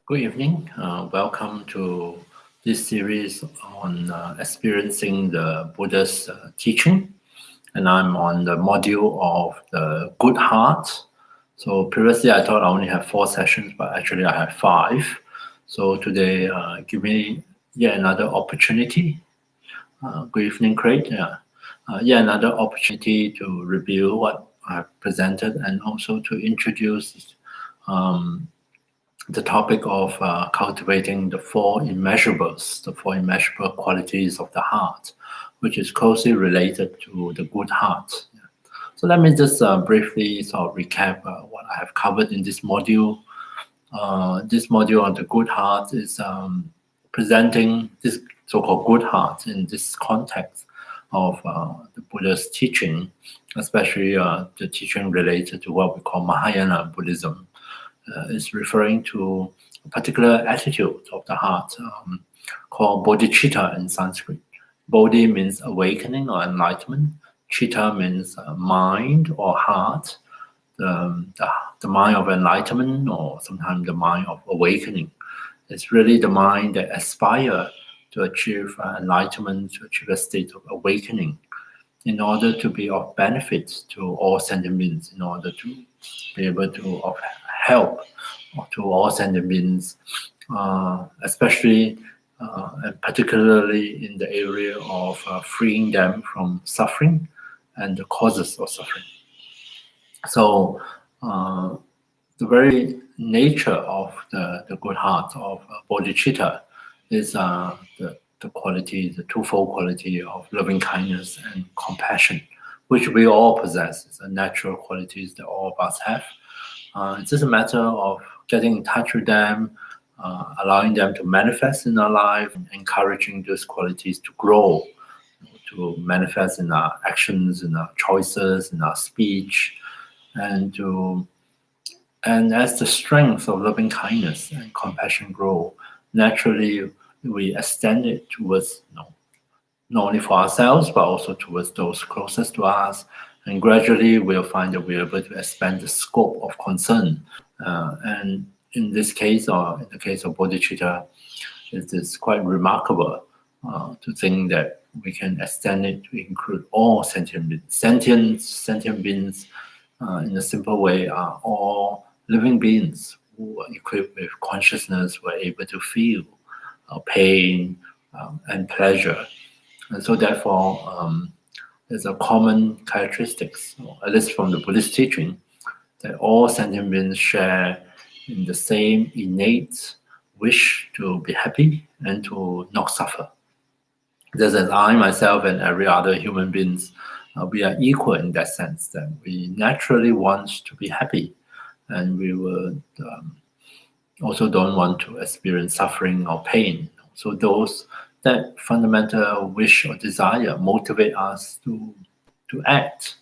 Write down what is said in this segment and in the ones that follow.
Good evening. Welcome to this series on experiencing the Buddha's teaching. And I'm on the module of the good heart. So previously I thought I only have 4 sessions, but actually I have 5. So today, give me yet another opportunity. Good evening, Craig. Yet another opportunity to review what I've presented and also to introduce the topic of cultivating the four immeasurables, the four immeasurable qualities of the heart, which is closely related to the good heart. So let me just briefly sort of recap what I have covered in this module. This module on the good heart is presenting this so-called good heart in this context of the Buddha's teaching, especially the teaching related to what we call Mahayana Buddhism. Is referring to a particular attitude of the heart called Bodhichitta in Sanskrit. Bodhi means awakening or enlightenment. Chitta means mind or heart, the mind of enlightenment or sometimes the mind of awakening. It's really the mind that aspires to achieve enlightenment, to achieve a state of awakening in order to be of benefit to all sentient beings, in order to be able to help to all sentient beings, especially and particularly in the area of freeing them from suffering and the causes of suffering. So the very nature of the good heart of Bodhichitta is the quality, the twofold quality of loving kindness and compassion, which we all possess. It's a natural qualities that all of us have. It's just a matter of getting in touch with them, allowing them to manifest in our life, and encouraging those qualities to grow, to manifest in our actions, in our choices, in our speech, and as the strength of loving kindness and compassion grow, naturally we extend it towards not only for ourselves but also towards those closest to us. And gradually we'll find that we're able to expand the scope of concern. And in this case, or in the case of Bodhichitta, it is quite remarkable to think that we can extend it to include all sentient beings. Sentient beings, in a simple way, are all living beings who are equipped with consciousness, who are able to feel pain and pleasure. And so therefore, there's a common characteristics, at least from the Buddhist teaching, that all sentient beings share in the same innate wish to be happy and to not suffer. Just as I, myself, and every other human beings, we are equal in that sense, that we naturally want to be happy, and we would also don't want to experience suffering or pain. So that fundamental wish or desire motivate us to act.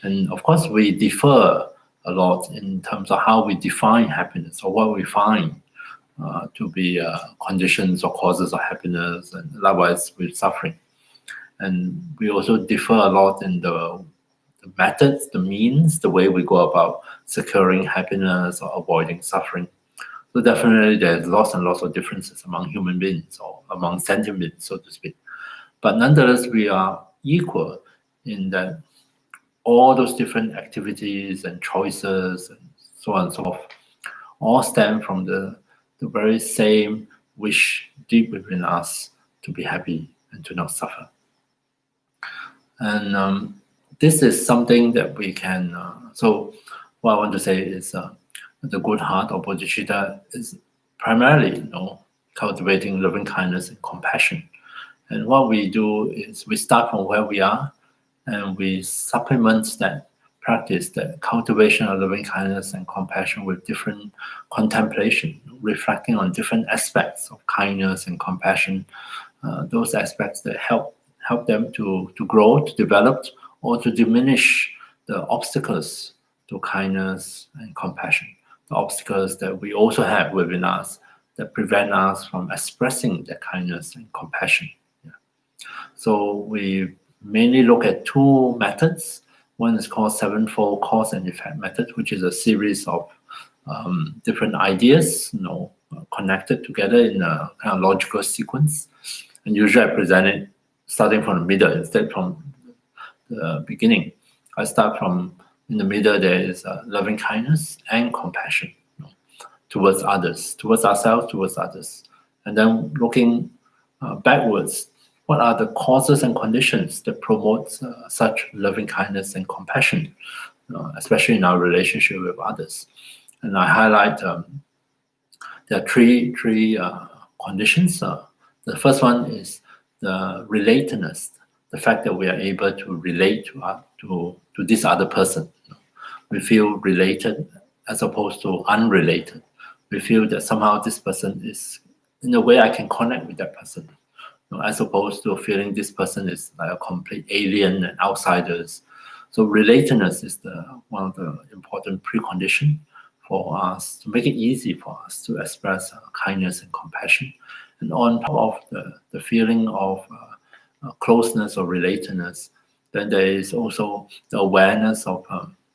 And of course, we differ a lot in terms of how we define happiness or what we find to be conditions or causes of happiness, and likewise with suffering. And we also differ a lot in the methods, the means, the way we go about securing happiness or avoiding suffering. So definitely there's lots and lots of differences among human beings or among sentient beings, so to speak. But nonetheless, we are equal in that all those different activities and choices and so on and so forth all stem from the very same wish deep within us to be happy and to not suffer. And this is something that we can, so what I want to say is the good heart or Bodhichitta is primarily, cultivating loving kindness and compassion. And what we do is we start from where we are, and we supplement that practice, the cultivation of loving kindness and compassion, with different contemplation, reflecting on different aspects of kindness and compassion, those aspects that help them to grow, to develop, or to diminish the obstacles to kindness and compassion, the obstacles that we also have within us that prevent us from expressing that kindness and compassion. So we mainly look at 2 methods. One is called Sevenfold Cause and Effect method, which is a series of different ideas, connected together in a kind of logical sequence. And usually I present it starting from the middle instead from the beginning. I start from in the middle. There is loving kindness and compassion towards others, towards ourselves, towards others. And then looking backwards, what are the causes and conditions that promote such loving kindness and compassion, especially in our relationship with others? And I highlight there are three conditions. The first one is the relatedness, the fact that we are able to relate to this other person. We feel related as opposed to unrelated. We feel that somehow this person is, in a way, I can connect with that person, as opposed to feeling this person is like a complete alien and outsiders. So relatedness is one of the important preconditions for us to make it easy for us to express kindness and compassion. And on top of the feeling of closeness or relatedness, then there is also the awareness of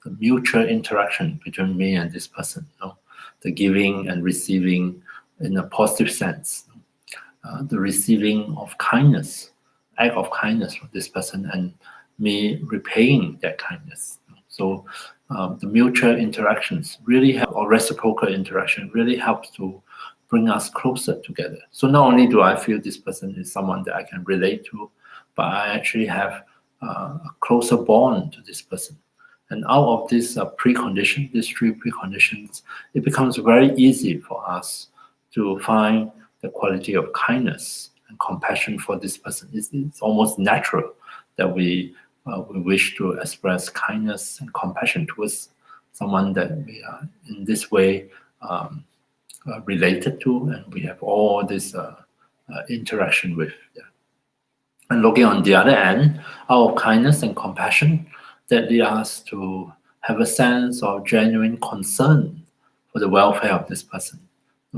the mutual interaction between me and this person, the giving and receiving in a positive sense, the receiving of kindness, act of kindness from this person, and me repaying that kindness. So the mutual interactions really help, or reciprocal interaction really helps to bring us closer together. So not only do I feel this person is someone that I can relate to, but I actually have a closer bond to this person. And out of this precondition, these three preconditions, it becomes very easy for us to find the quality of kindness and compassion for this person. It's almost natural that we wish to express kindness and compassion towards someone that we are in this way related to, and we have all this interaction with. Yeah. And looking on the other end, our kindness and compassion that lead us to have a sense of genuine concern for the welfare of this person.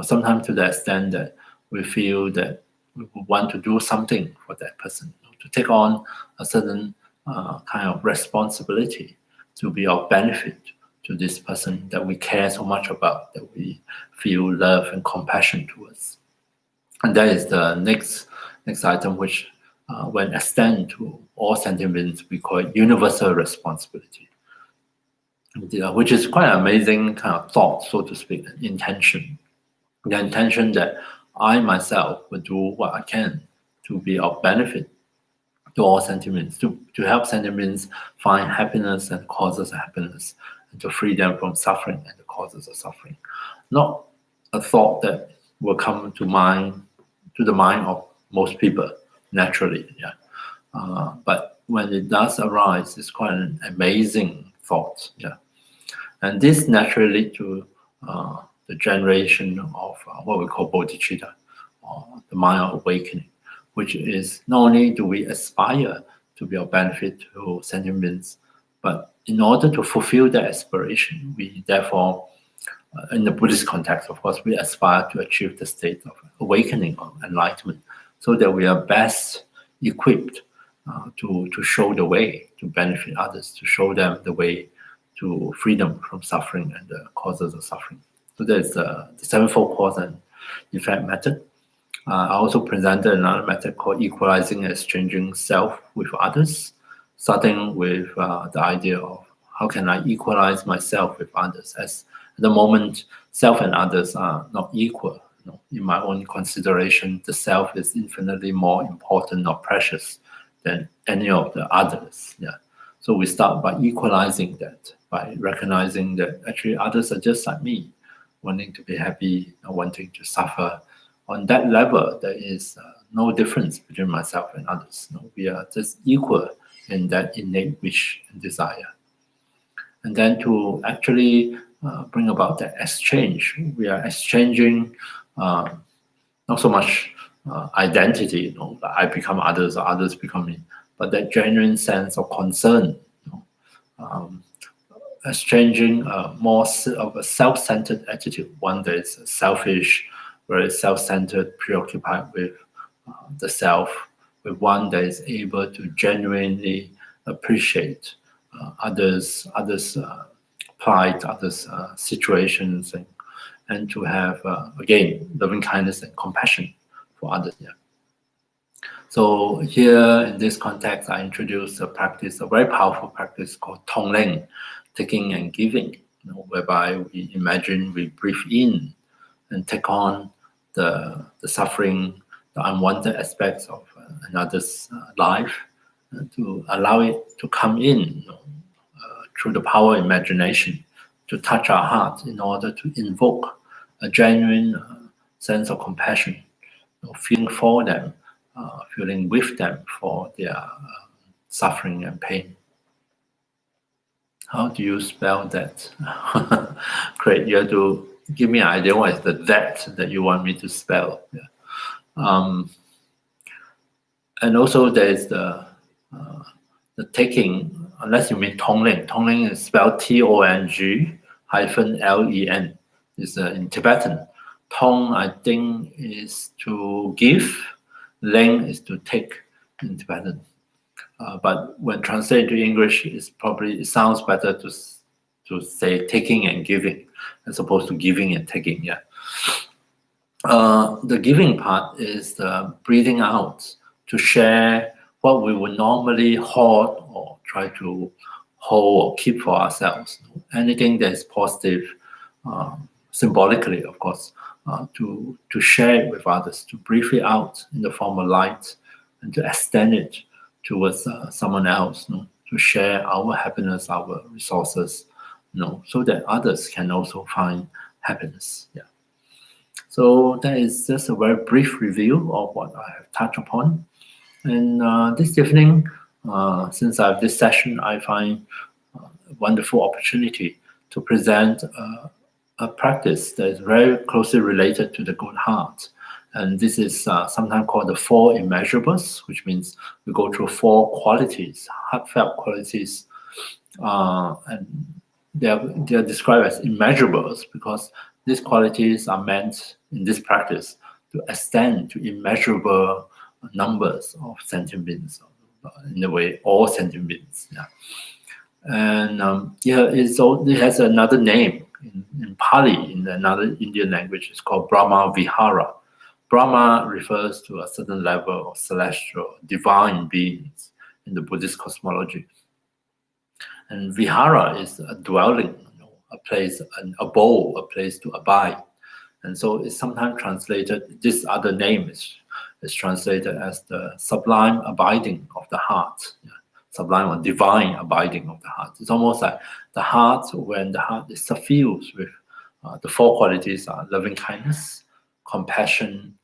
Sometimes to the extent that we feel that we want to do something for that person, to take on a certain kind of responsibility to be of benefit to this person that we care so much about, that we feel love and compassion towards. And that is the next item, which when extended to all sentiments, we call it universal responsibility, which is quite an amazing kind of thought, so to speak, intention. The intention that I myself will do what I can to be of benefit to all sentiments, to help sentiments find happiness and causes of happiness, and to free them from suffering and the causes of suffering. Not a thought that will come to the mind of most people naturally, but when it does arise, it's quite an amazing thought, and this naturally leads to the generation of what we call Bodhichitta, or the mind of awakening, which is not only do we aspire to be of benefit to sentient beings, but in order to fulfill that aspiration, we therefore, in the Buddhist context, of course, we aspire to achieve the state of awakening or enlightenment, so that we are best equipped to show the way to benefit others, to show them the way to freedom from suffering and the causes of suffering. So there's the sevenfold cause and effect method. I also presented another method called equalizing and exchanging self with others, starting with the idea of how can I equalize myself with others, as at the moment self and others are not equal. In my own consideration, the self is infinitely more important or precious than any of the others. So we start by equalizing that, by recognizing that actually others are just like me, wanting to be happy, not wanting to suffer. On that level, there is no difference between myself and others. We are just equal in that innate wish and desire. And then to actually bring about that exchange, we are exchanging not so much identity, that I become others or others become me, but that genuine sense of concern, exchanging more of a self-centered attitude, one that is selfish, very self-centered, preoccupied with the self, with one that is able to genuinely appreciate others' plight, others' situations, and to have, again, loving kindness and compassion for others. Yeah. So here in this context, I introduce a practice, a very powerful practice called Tonglen, taking and giving, whereby we imagine we breathe in and take on the suffering, the unwanted aspects of another's life, to allow it to come in through the power of imagination, to touch our heart in order to invoke a genuine sense of compassion, feeling for them, feeling with them for their suffering and pain. How do you spell that? Great, you have to give me an idea what is the that you want me to spell. Yeah. And also there is the taking, unless you mean Tonglen. Tonglen is spelled Tong-Len. It's in Tibetan. Tong, I think, is to give. Len is to take in Tibetan. But when translated to English, it sounds better to say taking and giving as opposed to giving and taking. Yeah. The giving part is the breathing out to share what we would normally hoard or try to hold or keep for ourselves. Anything that is positive, symbolically, of course, to share it with others, to breathe it out in the form of light, and to extend it towards someone else, to share our happiness, our resources, so that others can also find happiness. Yeah. So that is just a very brief review of what I have touched upon. And this evening, since I have this session, I find a wonderful opportunity to present a practice that is very closely related to the good heart. And this is sometimes called the Four Immeasurables, which means we go through four qualities, heartfelt qualities, and they are described as immeasurables because these qualities are meant in this practice to extend to immeasurable numbers of sentient beings, in a way, all sentient beings. Yeah. And it has another name in Pali, in another Indian language. It's called Brahma Vihara. Brahma refers to a certain level of celestial, divine beings in the Buddhist cosmology. And Vihara is a dwelling, a place, an abode, a place to abide. And so it's sometimes translated, this other name is translated as the sublime abiding of the heart. Yeah. Sublime or divine abiding of the heart. It's almost like the heart, when the heart is suffused with the four qualities are loving kindness, compassion,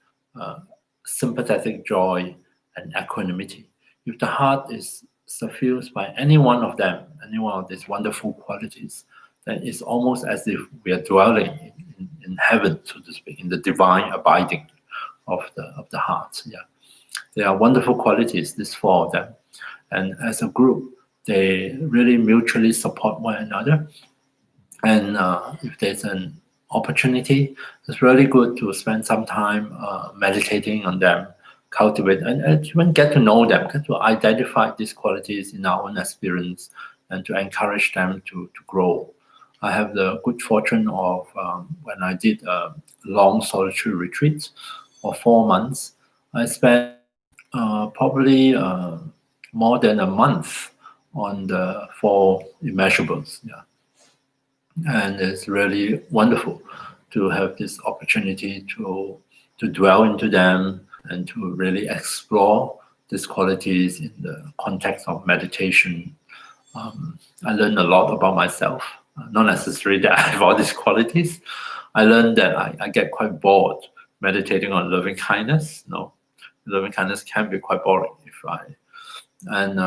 sympathetic joy, and equanimity. If the heart is suffused by any one of them, any one of these wonderful qualities, then it's almost as if we are dwelling in heaven, so to speak, in the divine abiding of the heart. Yeah, there are wonderful qualities, these four of them, and as a group, they really mutually support one another. And if there's an opportunity, it's really good to spend some time meditating on them, cultivate, and even get to know them, get to identify these qualities in our own experience, and to encourage them to grow. I have the good fortune of when I did a long solitary retreat of 4 months, I spent probably more than a month on the Four Immeasurables. Yeah. And it's really wonderful to have this opportunity to dwell into them and to really explore these qualities in the context of meditation. I learned a lot about myself. Not necessarily that I have all these qualities. I learned that I get quite bored meditating on loving kindness. Loving kindness can be quite boring and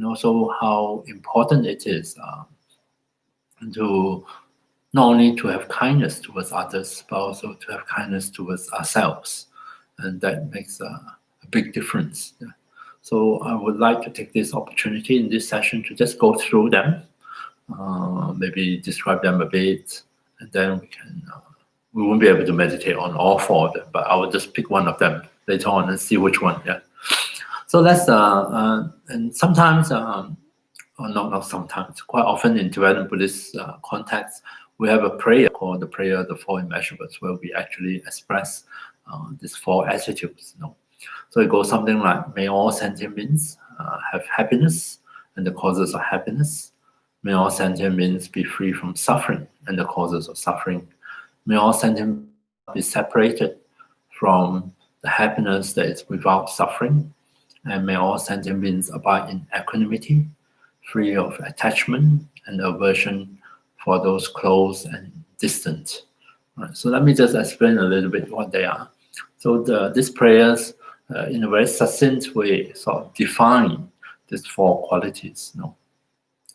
also how important it is to not only to have kindness towards others, but also to have kindness towards ourselves, and that makes a big difference. Yeah. So I would like to take this opportunity in this session to just go through them, maybe describe them a bit, and then we won't be able to meditate on all four of them, but I will just pick one of them later on and see which one. Yeah. So let's and sometimes, or not sometimes, quite often in Tibetan Buddhist context, we have a prayer called the prayer of the Four Immeasurables, where we actually express these four attitudes. So it goes something like, may all sentient beings have happiness and the causes of happiness. May all sentient beings be free from suffering and the causes of suffering. May all sentient beings be separated from the happiness that is without suffering. And may all sentient beings abide in equanimity, free of attachment and aversion for those close and distant. Right, so let me just explain a little bit what they are. So these prayers, in a very succinct way, sort of define these four qualities.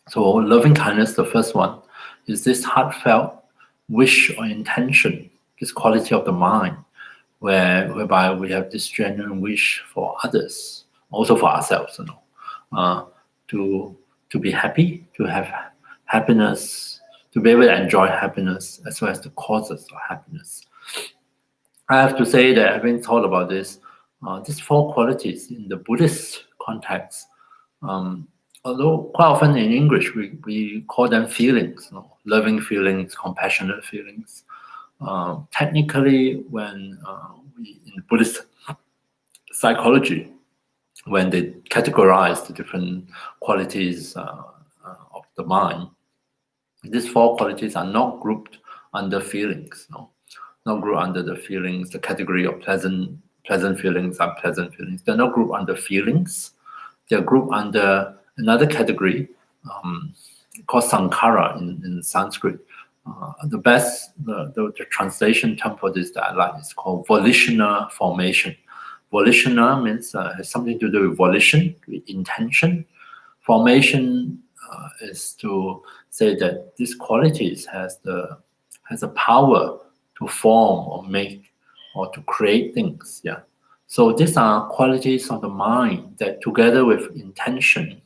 So loving kindness, the first one, is this heartfelt wish or intention, this quality of the mind, whereby we have this genuine wish for others, also for ourselves, to be happy, to have happiness, to be able to enjoy happiness, as well as the causes of happiness. I have to say that having thought about this, these four qualities in the Buddhist context, although quite often in English we call them feelings, loving feelings, compassionate feelings. Technically, when in Buddhist psychology, when they categorize the different qualities of the mind, these four qualities are not grouped under feelings. Not grouped under the feelings, the category of pleasant feelings, unpleasant feelings. They're not grouped under feelings. They're grouped under another category called sankhara in Sanskrit. The translation term for this that I like is called volitional formation. Volitional means has something to do with volition, with intention. Formation is to say that these qualities has a power to form or make or to create things. Yeah. So these are qualities of the mind that together with intention,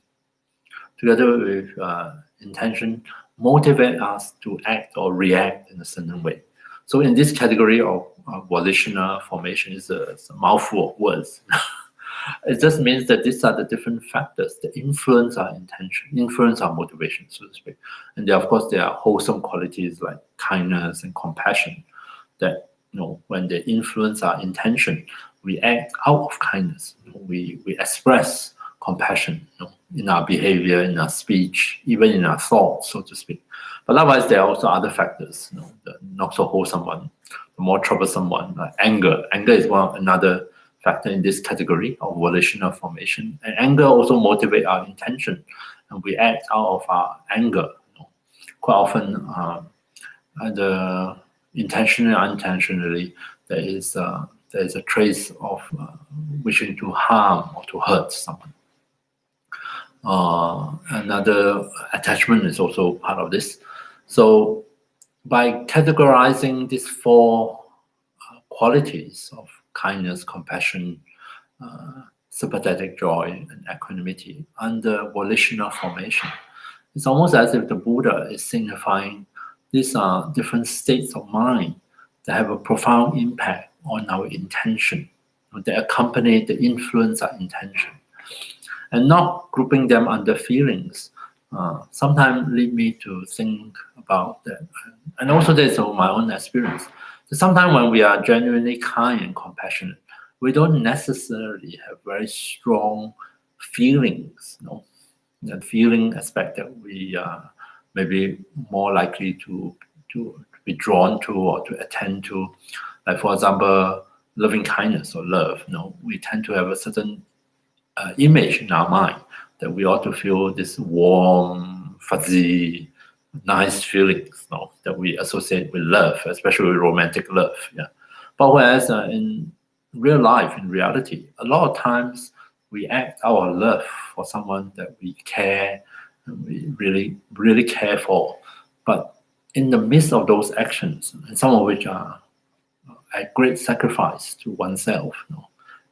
motivate us to act or react in a certain way. So in this category of volitional formation, is a mouthful of words. It just means that these are the different factors that influence our intention, influence our motivation, so to speak. And of course, there are wholesome qualities like kindness and compassion that, when they influence our intention, we act out of kindness. We express compassion, in our behavior, in our speech, even in our thoughts, so to speak. But likewise, there are also other factors, the not so wholesome one, the more troublesome one, like anger. Anger is another factor in this category of volitional formation. And anger also motivates our intention, and we act out of our anger. Quite often, either intentionally or unintentionally, there is a trace of wishing to harm or to hurt someone. Another attachment is also part of this. So by categorizing these four qualities of kindness, compassion, sympathetic joy, and equanimity under volitional formation, it's almost as if the Buddha is signifying these are different states of mind that have a profound impact on our intention, that accompany, that influence our intention. And not grouping them under feelings sometimes lead me to think about that. And also there's my own experience. So sometimes when we are genuinely kind and compassionate, we don't necessarily have very strong feelings. The feeling aspect that we are maybe more likely to be drawn to or to attend to. Like, for example, loving kindness or love. We tend to have a certain image in our mind that we ought to feel this warm, fuzzy, nice feelings that we associate with love, especially with romantic love. Yeah. But whereas in real life, in reality, a lot of times we act our love for someone that we care and we really, really care for. But in the midst of those actions, and some of which are a great sacrifice to oneself,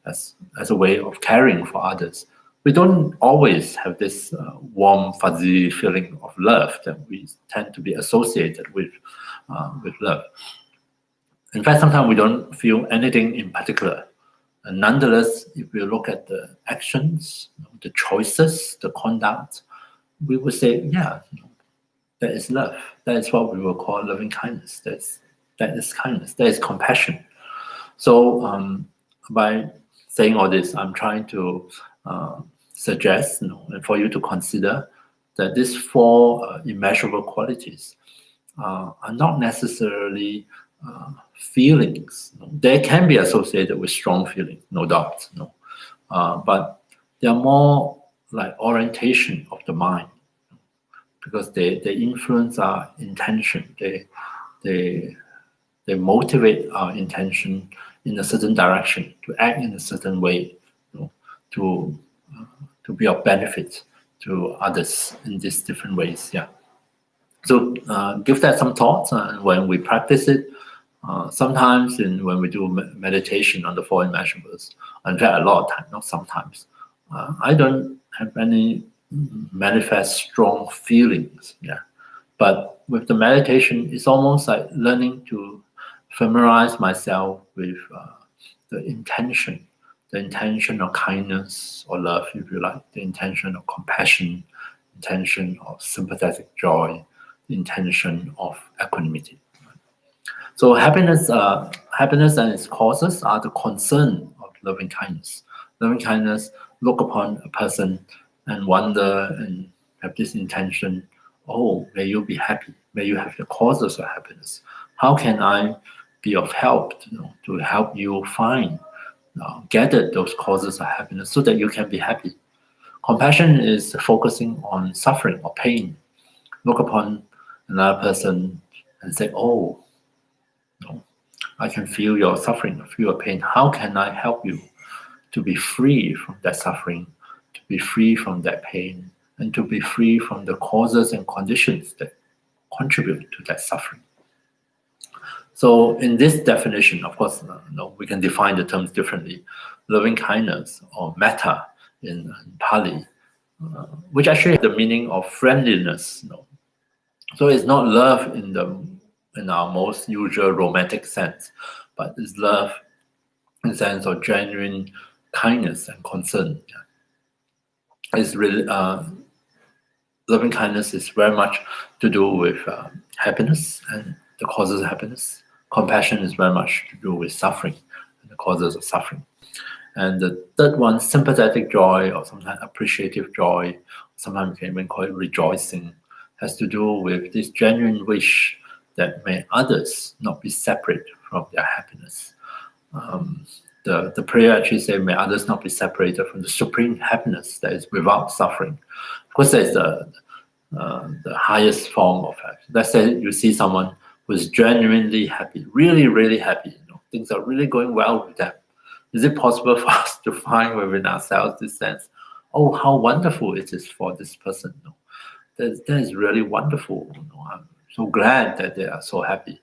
as a way of caring for others, we don't always have this warm, fuzzy feeling of love that we tend to be associated with love. In fact, sometimes we don't feel anything in particular. And nonetheless, if we look at the actions, the choices, the conduct, we would say, yeah, that is love. That is what we will call loving kindness. That is kindness. That is compassion. So by saying all this, I'm trying to suggest, and for you to consider that these four immeasurable qualities are not necessarily feelings. They can be associated with strong feelings, no doubt. But they are more like orientation of the mind, because they influence our intention. They motivate our intention in a certain direction, to act in a certain way, to be of benefit to others in these different ways. Yeah. So give that some thought when we practice it. Sometimes when we do meditation on the Four Immeasurables, in fact, a lot of times, not sometimes, I don't have any manifest strong feelings. Yeah. But with the meditation, it's almost like learning to familiarize myself with the intention of kindness or love, if you like, the intention of compassion, intention of sympathetic joy, the intention of equanimity. So happiness and its causes are the concern of loving kindness. Loving kindness look upon a person and wonder and have this intention, oh, may you be happy. May you have the causes of happiness. How can I be of help to help you find, gather those causes of happiness so that you can be happy? Compassion is focusing on suffering or pain. Look upon another person and say, oh, I can feel your suffering, feel your pain. How can I help you to be free from that suffering, to be free from that pain, and to be free from the causes and conditions that contribute to that suffering? So in this definition, of course, we can define the terms differently. Loving kindness or metta in Pali, which actually has the meaning of friendliness. So it's not love in our most usual romantic sense, but it's love in the sense of genuine kindness and concern. It's really loving kindness is very much to do with happiness and the causes of happiness. Compassion is very much to do with suffering and the causes of suffering. And the third one, sympathetic joy, or sometimes appreciative joy, sometimes we can even call it rejoicing, has to do with this genuine wish that may others not be separate from their happiness. The prayer actually says, may others not be separated from the supreme happiness that is without suffering. Of course, that's the highest form of happiness. Let's say you see someone who is genuinely happy, really, really happy. Things are really going well with them. Is it possible for us to find within ourselves this sense, oh, how wonderful it is for this person? That is really wonderful. I'm so glad that they are so happy.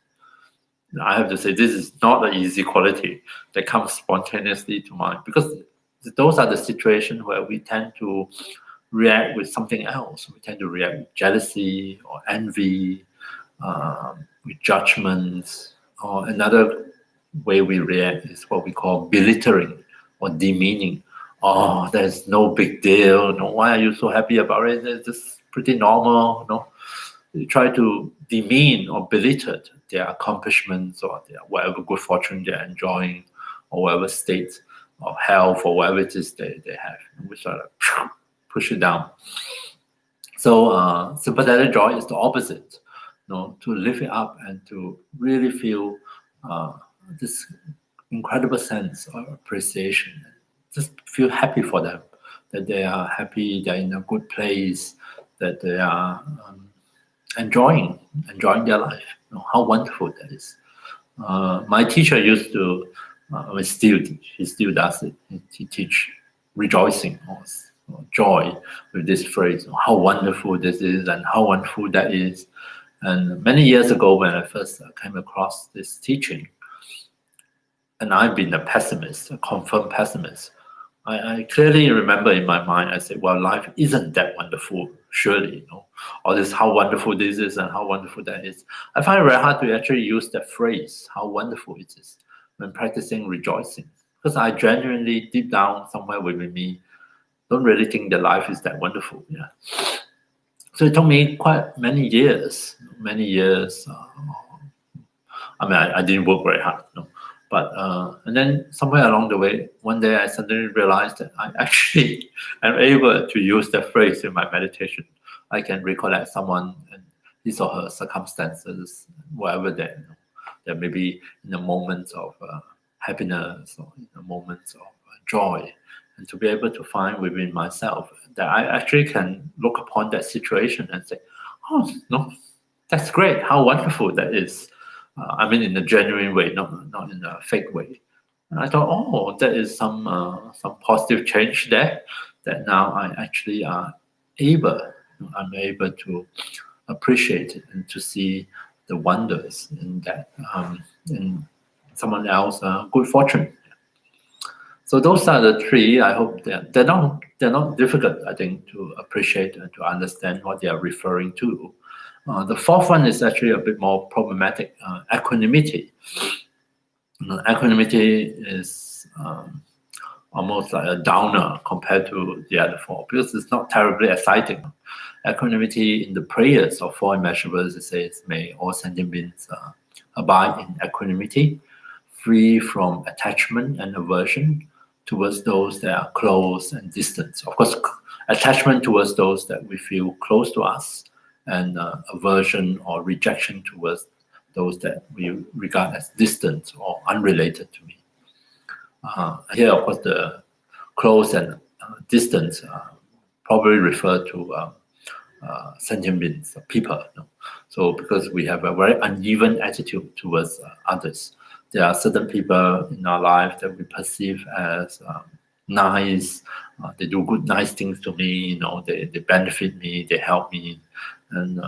I have to say, this is not an easy quality that comes spontaneously to mind, because those are the situations where we tend to react with something else. We tend to react with jealousy or envy, with judgments, or another way we react is what we call belittling or demeaning. Oh, there's no big deal. Why are you so happy about it? It's just pretty normal. You try to demean or belittle their accomplishments or their whatever good fortune they're enjoying, or whatever state of health or whatever it is they have. We sort of push it down. So sympathetic joy is the opposite. To lift it up and to really feel this incredible sense of appreciation. Just feel happy for them, that they are happy, they're in a good place, that they are enjoying their life. How wonderful that is. My teacher used to, he still does it. He teach rejoicing or joy with this phrase. How wonderful this is and how wonderful that is. And many years ago, when I first came across this teaching, and I've been a pessimist, a confirmed pessimist, I clearly remember in my mind, I said, well, life isn't that wonderful, surely, all this, how wonderful this is and how wonderful that is. I find it very hard to actually use that phrase, how wonderful it is, when practicing rejoicing. Because I genuinely, deep down, somewhere within me, don't really think that life is that wonderful. Yeah. So it took me quite many years. I didn't work very hard, but and then somewhere along the way, one day I suddenly realized that I actually am able to use that phrase in my meditation. I can recollect someone and his or her circumstances, whatever that may be in a moment of happiness or in a moment of joy, and to be able to find within myself that I actually can look upon that situation and say, "Oh no, that's great! How wonderful that is!" I mean, in a genuine way, not in a fake way. And I thought, oh, there is some positive change there. That now I actually are able, I'm able to appreciate it and to see the wonders in that, in someone else's good fortune. So those are the three. I hope they're not difficult, I think, to appreciate and to understand what they are referring to. The fourth one is actually a bit more problematic, equanimity. Equanimity is almost like a downer compared to the other four because it's not terribly exciting. Equanimity in the prayers of Four Immeasurables, it says, may all sentient beings abide in equanimity, free from attachment and aversion towards those that are close and distant. Of course, attachment towards those that we feel close to us, and aversion or rejection towards those that we regard as distant or unrelated to me. Here, of course, the close and distant probably refer to sentient beings, people. So because we have a very uneven attitude towards others, there are certain people in our life that we perceive as nice. They do good, nice things to me. They benefit me. They help me, and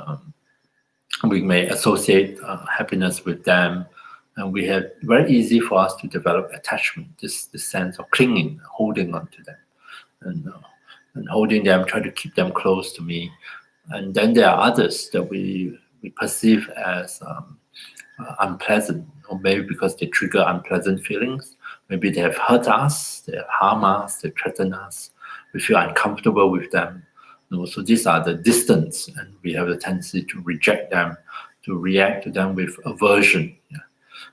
we may associate happiness with them. And we have very easy for us to develop attachment, this sense of clinging, holding on to them, and holding them, try to keep them close to me. And then there are others that we perceive as unpleasant, or maybe because they trigger unpleasant feelings. Maybe they have hurt us, they have harmed us, they threaten us. We feel uncomfortable with them. So these are the distance, and we have a tendency to reject them, to react to them with aversion. Yeah.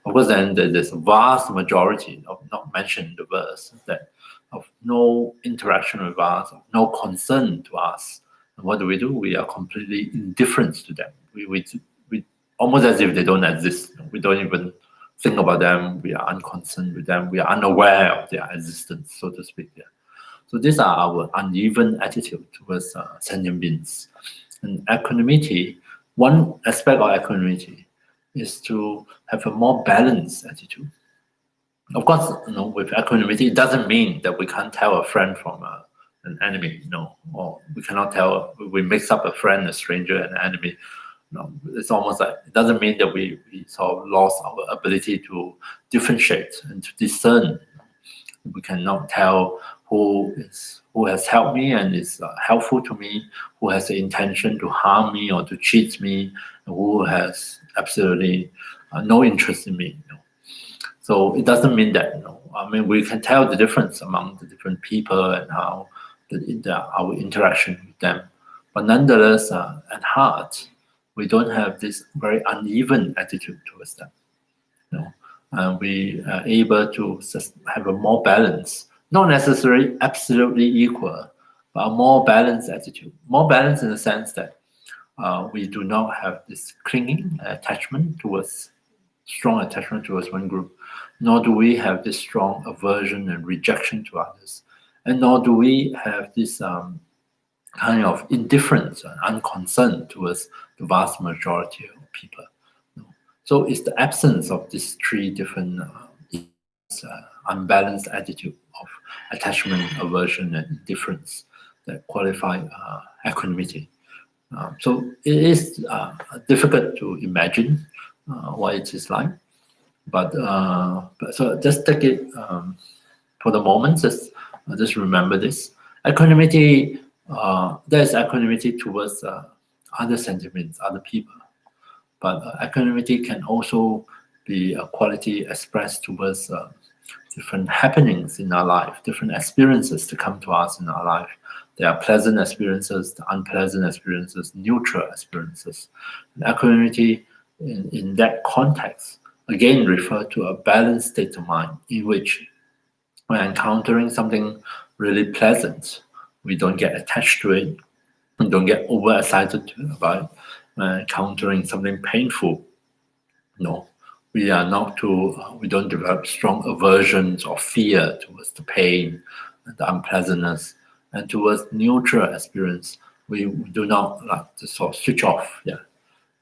Of course, then there's a vast majority, not mentioned in the verse, that of no interaction with us, of no concern to us. And what do? We are completely indifferent to them. We almost as if they don't exist. We don't even think about them. We are unconcerned with them. We are unaware of their existence, so to speak. Yeah. So these are our uneven attitude towards sentient beings. And equanimity, one aspect of equanimity is to have a more balanced attitude. Of course, with equanimity, it doesn't mean that we can't tell a friend from an enemy, or we cannot tell, we mix up a friend, a stranger, an enemy. It's almost like, it doesn't mean that we sort of lost our ability to differentiate and to discern. We cannot tell who has helped me and is helpful to me, who has the intention to harm me or to cheat me, and who has absolutely no interest in me. So it doesn't mean that. I mean, we can tell the difference among the different people and how our interaction with them, but nonetheless, at heart, we don't have this very uneven attitude towards them. We are able to have a more balanced, not necessarily absolutely equal, but a more balanced attitude. More balanced in the sense that we do not have this clinging strong attachment towards one group, nor do we have this strong aversion and rejection to others, and nor do we have this kind of indifference and unconcern towards the vast majority of people. So it's the absence of these three different unbalanced attitude of attachment, aversion, and indifference that qualify equanimity. So it is difficult to imagine what it is like, but so just take it for the moment. Just remember this: equanimity. There is equanimity towards other sentiments, other people. But equanimity can also be a quality expressed towards different happenings in our life, different experiences to come to us in our life. There are pleasant experiences, the unpleasant experiences, neutral experiences. And equanimity in that context, again, refer to a balanced state of mind in which when encountering something really pleasant, we don't get attached to it, we don't get overexcited about it. When encountering something painful, no, we are not to, we don't develop strong aversions or fear towards the pain, the unpleasantness, and towards neutral experience, we do not like to sort of switch off. Yeah,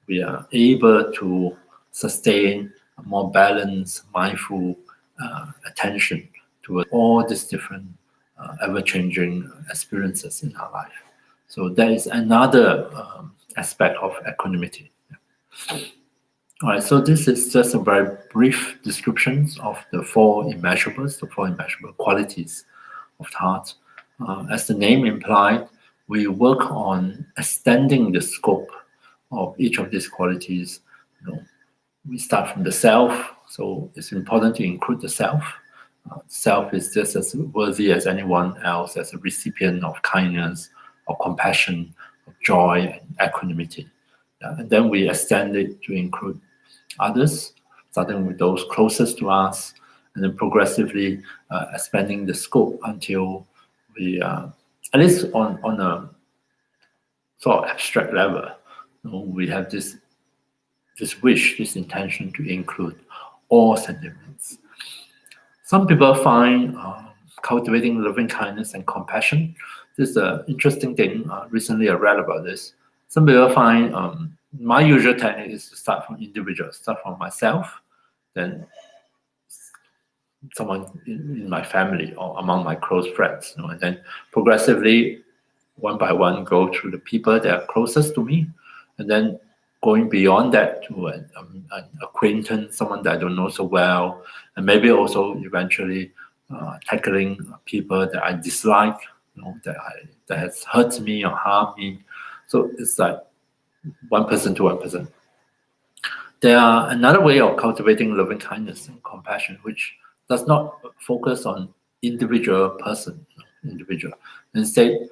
we are able to sustain a more balanced, mindful attention towards all these different ever-changing experiences in our life. So that is another aspect of equanimity. Yeah. All right, so this is just a very brief description of the four immeasurables, the four immeasurable qualities of the heart. As the name implied, we work on extending the scope of each of these qualities. We start from the self, so it's important to include the self. Self is just as worthy as anyone else as a recipient of kindness, of compassion, of joy, and equanimity. And then we extend it to include others, starting with those closest to us, and then progressively expanding the scope until we, at least on a sort of abstract level, we have this wish, this intention to include all sentiments. Some people find cultivating loving kindness and compassion. This is an interesting thing. Recently I read about this. Some people find my usual technique is to start from individuals, start from myself, then someone in my family or among my close friends, and then progressively, one by one, go through the people that are closest to me, and then going beyond that to an acquaintance, someone that I don't know so well, and maybe also eventually tackling people that I dislike, that has hurt me or harmed me. So it's like one person to one person. There are another way of cultivating loving kindness and compassion, which does not focus on individual. Instead,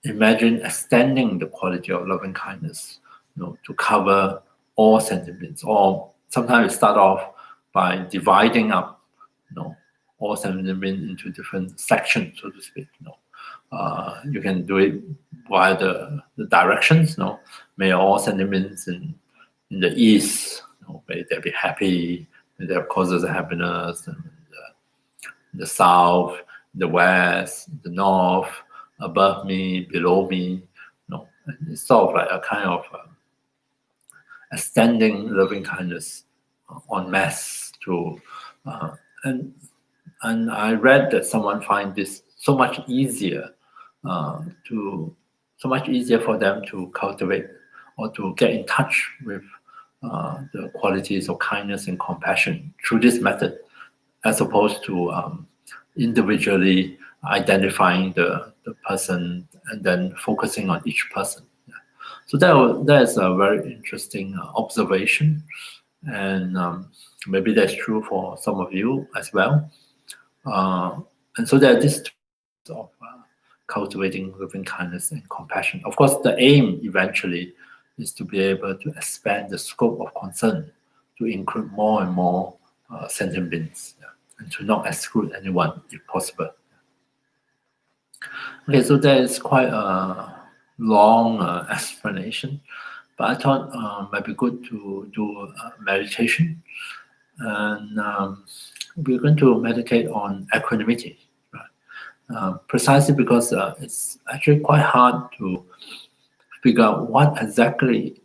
imagine extending the quality of loving kindness, to cover all sentiments. Or sometimes we start off by dividing up, all sentiments into different sections, so to speak. You can do it via the directions. May all sentiments in the east, may they be happy, may they have causes of happiness. And the south, the west, the north, above me, below me. It's sort of like a kind of extending loving kindness en masse to, and I read that someone find this so much easier for them to cultivate or to get in touch with the qualities of kindness and compassion through this method, as opposed to individually identifying the person and then focusing on each person. So that is a very interesting observation, and maybe that's true for some of you as well. And so there are these two of cultivating loving kindness and compassion. Of course, the aim eventually is to be able to expand the scope of concern to include more and more sentient beings, and to not exclude anyone if possible. Okay, so that is quite a long explanation, but I thought it might be good to do meditation, and we're going to meditate on equanimity, right? Precisely because it's actually quite hard to figure out what exactly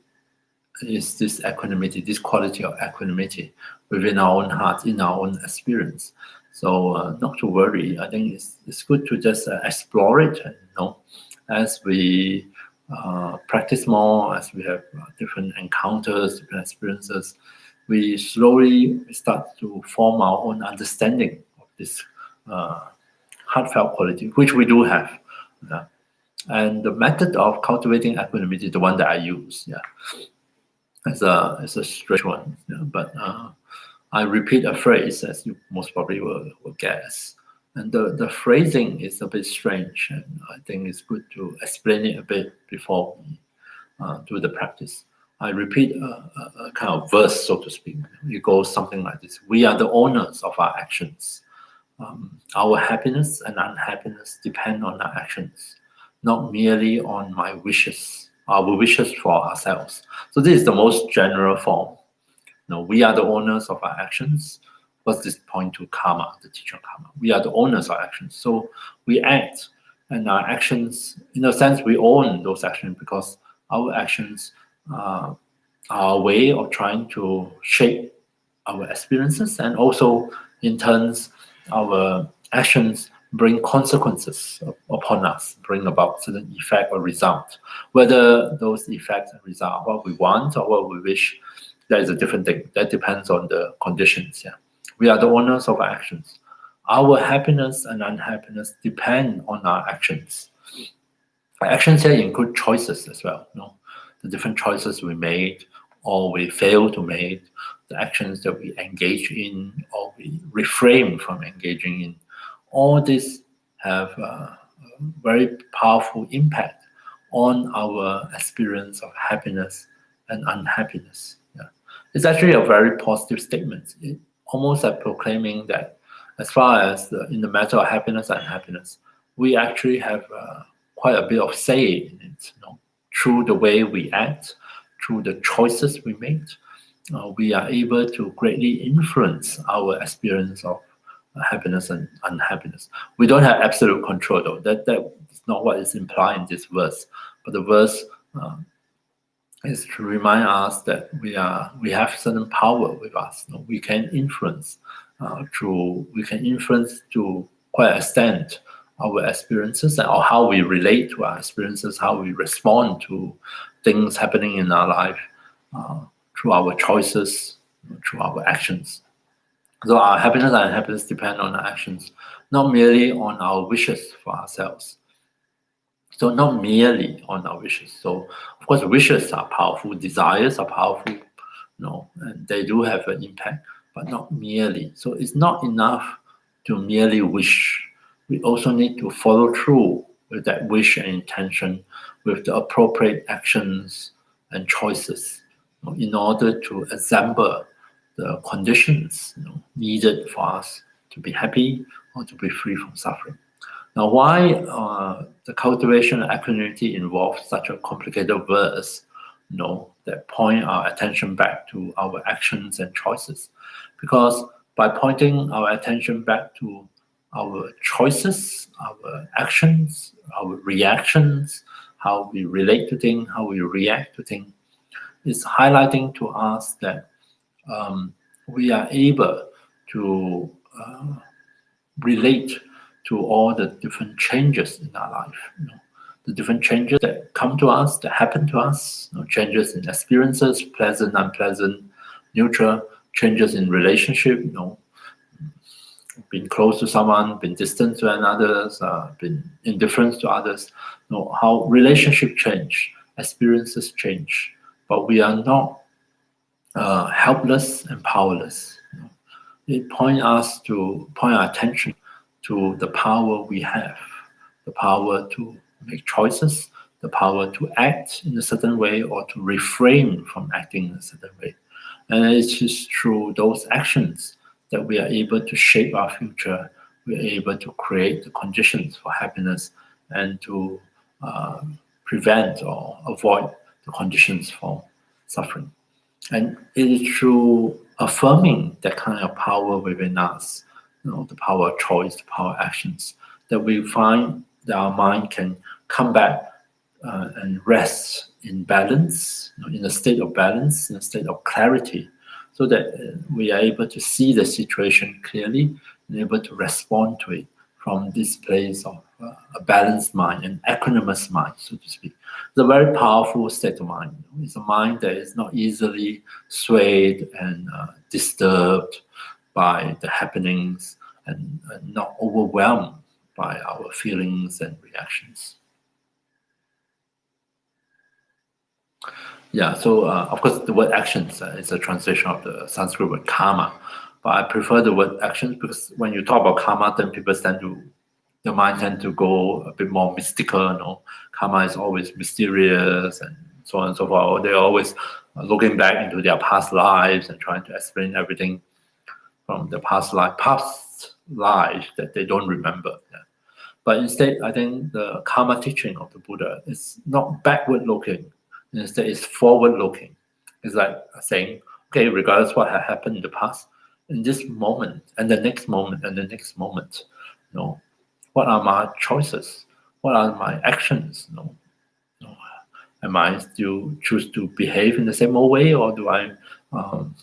is this equanimity, this quality of equanimity within our own heart, in our own experience. So not to worry. I think it's good to just explore it. And, as we practice more, as we have different encounters, different experiences, we slowly start to form our own understanding of this heartfelt quality, which we do have. And the method of cultivating equanimity, the one that I use, it's a strange one, but I repeat a phrase, as you most probably will guess, And the phrasing is a bit strange, and I think it's good to explain it a bit before we do the practice. I repeat a kind of verse, so to speak. It goes something like this: we are the owners of our actions. Our happiness and unhappiness depend on our actions, not merely on my wishes, our wishes for ourselves. So this is the most general form. We are the owners of our actions. What's this point to karma, the teaching of karma? We are the owners of our actions. So we act, and our actions, in a sense, we own those actions because our actions are a way of trying to shape our experiences, and also, in turns, our actions bring consequences upon us, bring about certain effect or result. Whether those effects and result are what we want or what we wish, that is a different thing. That depends on the conditions. Yeah, we are the owners of our actions. Our happiness and unhappiness depend on our actions. Our actions here include choices as well. The different choices we made or we fail to make, the actions that we engage in or we refrain from engaging in. All this have a very powerful impact on our experience of happiness and unhappiness. Yeah. It's actually a very positive statement. It almost like proclaiming that as far as in the matter of happiness and unhappiness, we actually have quite a bit of say in it. Through the way we act, through the choices we make, we are able to greatly influence our experience of happiness and unhappiness. We don't have absolute control, though. That is not what is implied in this verse. But the verse is to remind us that we have certain power with us. We can influence to quite an extent our experiences or how we relate to our experiences, how we respond to things happening in our life through our choices, through our actions. So our happiness and unhappiness depend on our actions, not merely on our wishes for ourselves. So not merely on our wishes. So of course, wishes are powerful, desires are powerful, and they do have an impact, but not merely. So it's not enough to merely wish. We also need to follow through with that wish and intention with the appropriate actions and choices in order to assemble the conditions needed for us to be happy or to be free from suffering. Now, why the cultivation of equanimity involves such a complicated verse, that point our attention back to our actions and choices? Because by pointing our attention back to our choices, our actions, our reactions, how we relate to things, how we react to things, is highlighting to us that we are able to relate to all the different changes in our life. The different changes that come to us, that happen to us, changes in experiences, pleasant, unpleasant, neutral, changes in relationship, being close to someone, being distant to another, being indifferent to others. How relationship change, experiences change, but we are not helpless and powerless. It point our attention to the power we have, the power to make choices, the power to act in a certain way or to refrain from acting in a certain way. And it is through those actions that we are able to shape our future. We are able to create the conditions for happiness and to prevent or avoid the conditions for suffering. And it is through affirming that kind of power within us, the power of choice, the power of actions, that we find that our mind can come back and rest in balance, in a state of balance, in a state of clarity, so that we are able to see the situation clearly and able to respond to it from this place of a balanced mind, an equanimous mind, so to speak. It's a very powerful state of mind. It's a mind that is not easily swayed and disturbed by the happenings and not overwhelmed by our feelings and reactions. Yeah, so of course the word actions is a translation of the Sanskrit word karma. But I prefer the word actions because when you talk about karma, then the mind tend to go a bit more mystical. Karma is always mysterious and so on and so forth. They're always looking back into their past lives and trying to explain everything from the past life that they don't remember. Yeah. But instead, I think the karma teaching of the Buddha is not backward looking. Instead, it's forward looking. It's like saying, okay, regardless what had happened in the past, in this moment and the next moment and the next moment, what are my choices? What are my actions? Am I still choose to behave in the same old way, or do I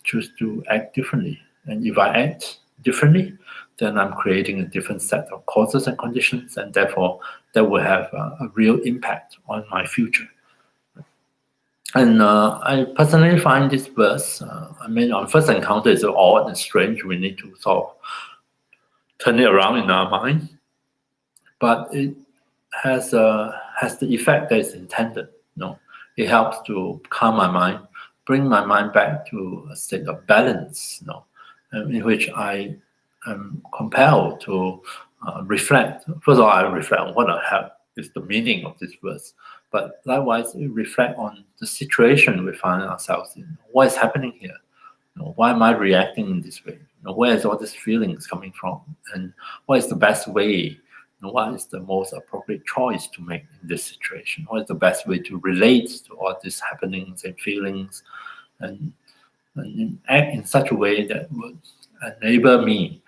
choose to act differently? And if I act differently, then I'm creating a different set of causes and conditions, and therefore that will have a real impact on my future. And I personally find this verse, on first encounter, it's odd and strange. We need to sort of turn it around in our mind, but it has the effect that is intended. It helps to calm my mind, bring my mind back to a state of balance, in which I am compelled to reflect. First of all, I reflect on what the hell is the meaning of this verse, but likewise, we reflect on the situation we find ourselves in. What is happening here? Why am I reacting in this way? Where is all these feelings coming from? And what is the best way? What is the most appropriate choice to make in this situation? What is the best way to relate to all these happenings and feelings, and act in such a way that would enable me,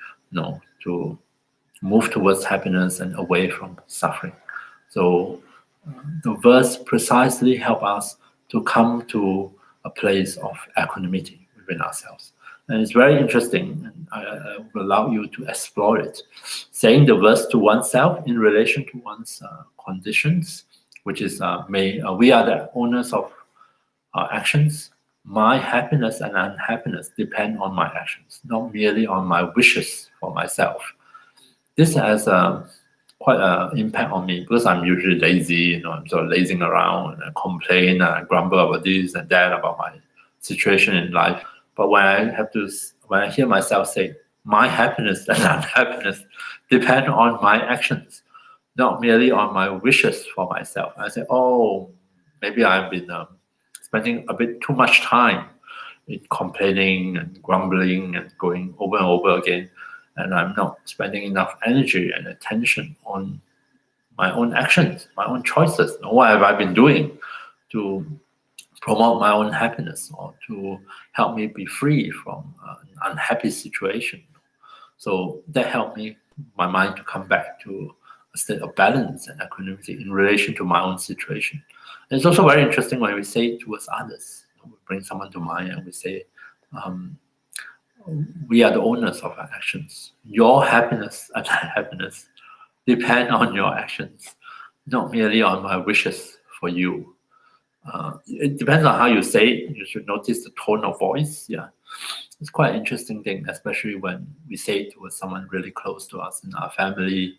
to move towards happiness and away from suffering. So the verse precisely help us to come to a place of equanimity within ourselves. And it's very interesting, and I will allow you to explore it. Saying the verse to oneself in relation to one's conditions, which is we are the owners of our actions. My happiness and unhappiness depend on my actions, not merely on my wishes for myself. This has quite an impact on me because I'm usually lazy. I'm sort of lazing around and I complain and I grumble about this and that about my situation in life. But when I hear myself say, my happiness and unhappiness depend on my actions, not merely on my wishes for myself. I say, oh, maybe I've been spending a bit too much time in complaining and grumbling and going over and over again, and I'm not spending enough energy and attention on my own actions, my own choices. What have I been doing to promote my own happiness or to help me be free from an unhappy situation? So that helped my mind to come back to a state of balance and equanimity in relation to my own situation. And it's also very interesting when we say it towards others. We bring someone to mind and we say, we are the owners of our actions. Your happiness and happiness depend on your actions, not merely on my wishes for you. It depends on how you say it. You should notice the tone of voice. Yeah, it's quite an interesting thing, especially when we say it towards someone really close to us in our family,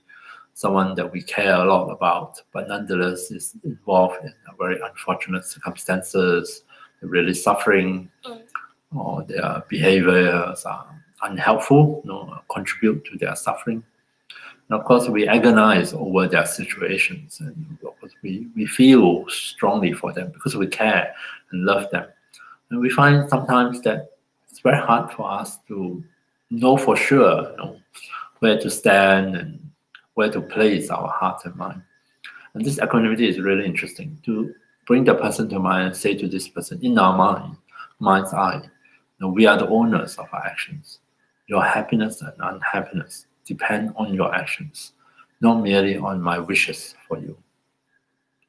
someone that we care a lot about, but nonetheless is involved in very unfortunate circumstances, really suffering, or their behaviors are unhelpful, contribute to their suffering. And of course, we agonize over their situations, and of course, we feel strongly for them because we care and love them. And we find sometimes that it's very hard for us to know for sure, where to stand and where to place our heart and mind. And this equanimity is really interesting, to bring the person to mind and say to this person, in our mind's eye, we are the owners of our actions. Your happiness and unhappiness depend on your actions, not merely on my wishes for you.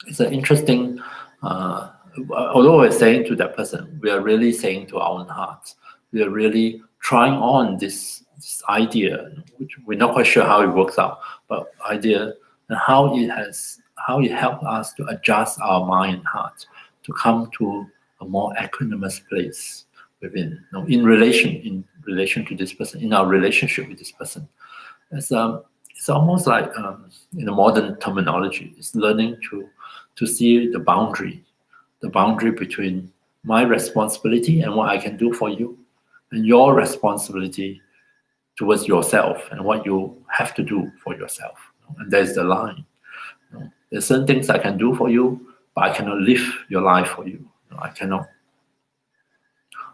It's an interesting, although we're saying to that person, we are really saying to our own hearts, we are really trying on this idea, which we're not quite sure how it works out, but idea and how it helps us to adjust our mind and heart to come to a more equanimous place within, in relation to this person, in our relationship with this person. It's almost like, in the modern terminology, it's learning to see the boundary between my responsibility and what I can do for you, and your responsibility towards yourself and what you have to do for yourself. And there's the line. There's certain things I can do for you, but I cannot live your life for you. I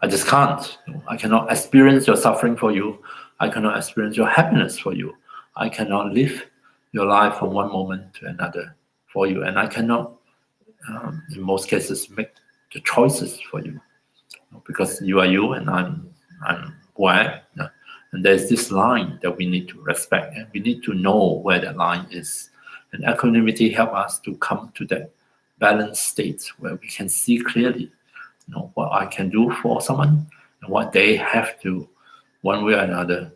just can't. I cannot experience your suffering for you. I cannot experience your happiness for you. I cannot live your life from one moment to another for you. And I cannot, in most cases, make the choices for you. Because you are you and I'm who I am. And there's this line that we need to respect, and we need to know where that line is. And equanimity helps us to come to that balanced state where we can see clearly, what I can do for someone and what they have to, one way or another,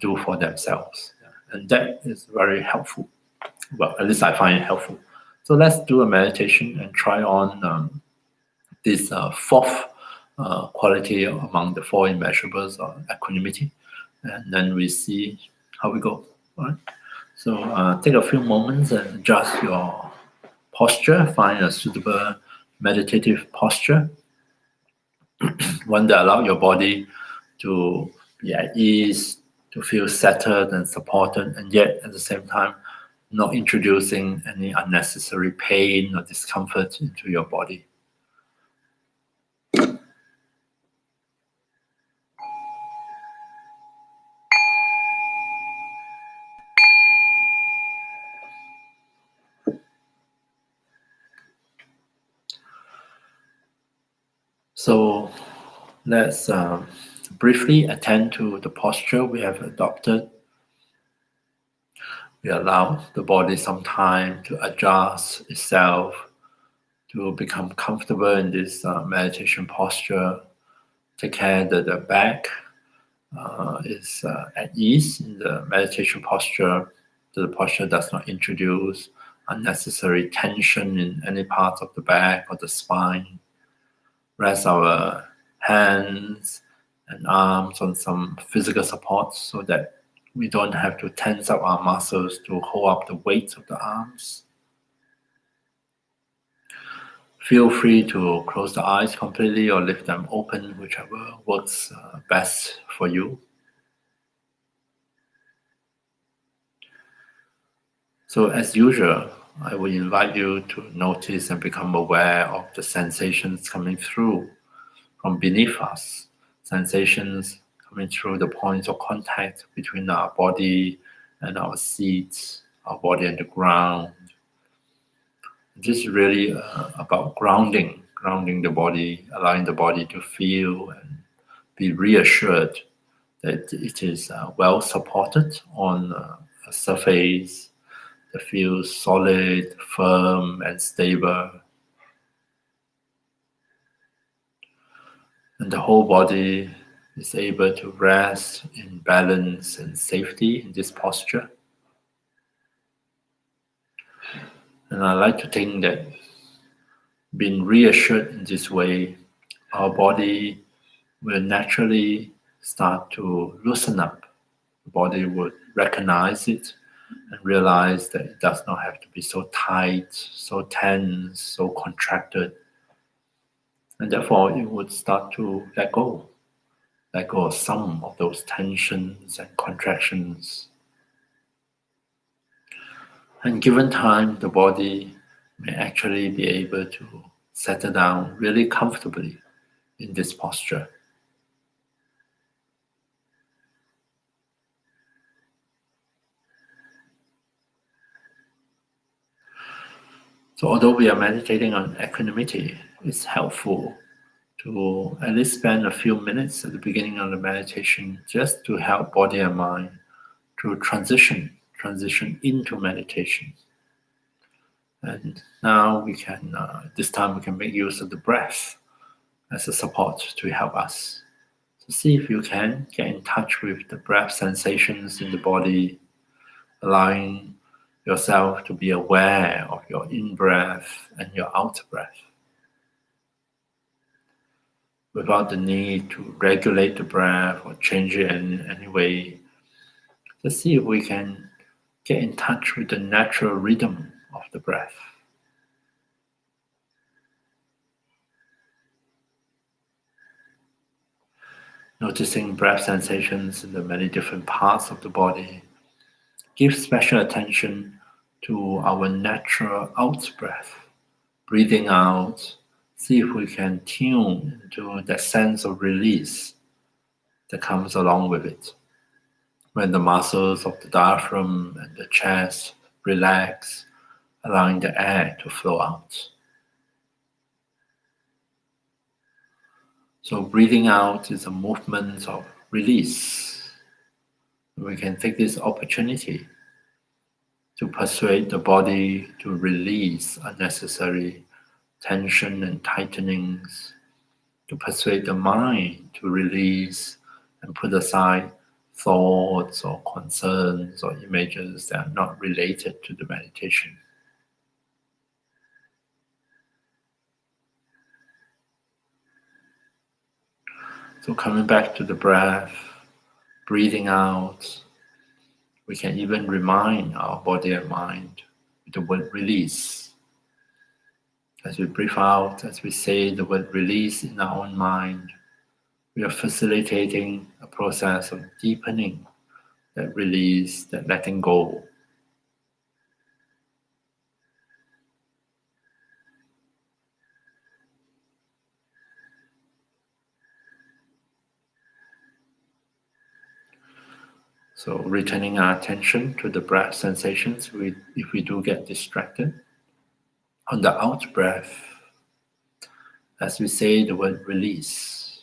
do for themselves. And that is very helpful. Well, at least I find it helpful. So let's do a meditation and try on this fourth quality among the four immeasurables of equanimity, and then we see how we go. All right. So take a few moments and adjust your posture. Find a suitable meditative posture, one that allows your body to be at ease, to feel settled and supported, and yet at the same time not introducing any unnecessary pain or discomfort into your body. So let's briefly attend to the posture we have adopted. We allow the body some time to adjust itself, to become comfortable in this meditation posture. Take care that the back is at ease in the meditation posture, that the posture does not introduce unnecessary tension in any part of the back or the spine. Rest our hands and arms on some physical support so that we don't have to tense up our muscles to hold up the weight of the arms. Feel free to close the eyes completely or leave them open, whichever works best for you. So as usual, I will invite you to notice and become aware of the sensations coming through from beneath us, sensations coming through the points of contact between our body and our seat, our body and the ground. This is really about grounding the body, allowing the body to feel and be reassured that it is well supported on a surface that feels solid, firm, and stable. And the whole body is able to rest in balance and safety in this posture. And I like to think that being reassured in this way, our body will naturally start to loosen up. The body would recognize it and realize that it does not have to be so tight, so tense, so contracted. And therefore, it would start to let go of some of those tensions and contractions. And given time, the body may actually be able to settle down really comfortably in this posture. So although we are meditating on equanimity, it's helpful to at least spend a few minutes at the beginning of the meditation just to help body and mind to transition into meditation. And now we can, this time we can make use of the breath as a support to help us. So see if you can get in touch with the breath sensations in the body, allowing yourself to be aware of your in-breath and your out-breath, without the need to regulate the breath or change it in any way. Let's see if we can get in touch with the natural rhythm of the breath. Noticing breath sensations in the many different parts of the body. Give special attention to our natural out breath. Breathing out, see if we can tune into that sense of release that comes along with it. When the muscles of the diaphragm and the chest relax, allowing the air to flow out. So breathing out is a movement of release. We can take this opportunity to persuade the body to release unnecessary tension and tightenings, to persuade the mind to release and put aside thoughts or concerns or images that are not related to the meditation. So coming back to the breath, breathing out, we can even remind our body and mind with the word release. As we breathe out, as we say the word release in our own mind, we are facilitating a process of deepening that release, that letting go. So returning our attention to the breath sensations, if we do get distracted. On the out breath, as we say the word release,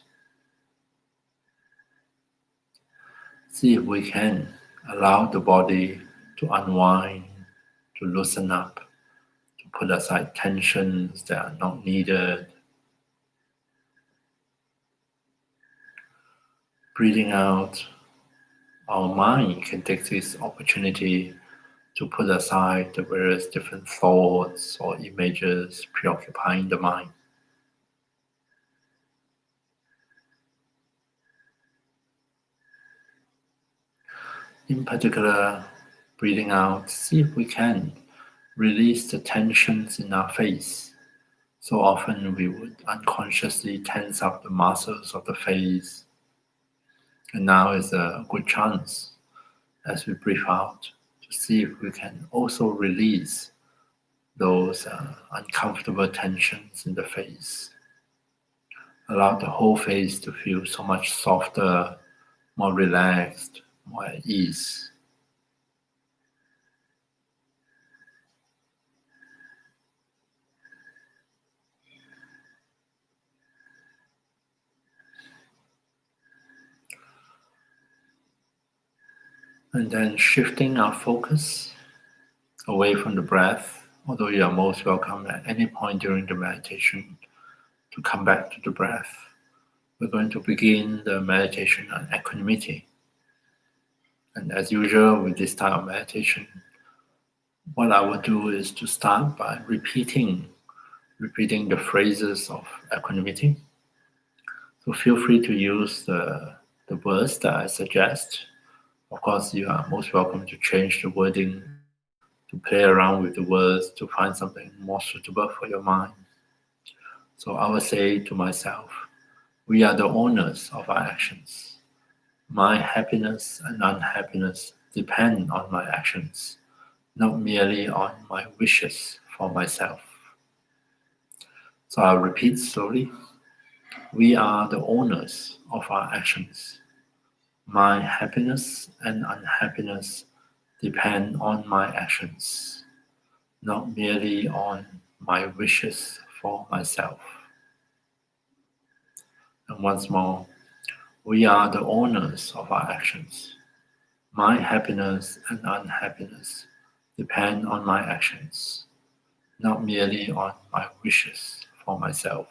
see if we can allow the body to unwind, to loosen up, to put aside tensions that are not needed. Breathing out, our mind can take this opportunity to put aside the various different thoughts or images preoccupying the mind. In particular, breathing out, see if we can release the tensions in our face. So often we would unconsciously tense up the muscles of the face. And now is a good chance as we breathe out to see if we can also release those uncomfortable tensions in the face. Allow the whole face to feel so much softer, more relaxed, more at ease. And then shifting our focus away from the breath, although you are most welcome at any point during the meditation to come back to the breath. We're going to begin the meditation on equanimity. And as usual with this type of meditation, what I would do is to start by repeating the phrases of equanimity. So feel free to use the words that I suggest. Of course, you are most welcome to change the wording, to play around with the words, to find something more suitable for your mind. So I will say to myself, we are the owners of our actions. My happiness and unhappiness depend on my actions, not merely on my wishes for myself. So I'll repeat slowly. We are the owners of our actions. My happiness and unhappiness depend on my actions, not merely on my wishes for myself. And once more, we are the owners of our actions. My happiness and unhappiness depend on my actions, not merely on my wishes for myself.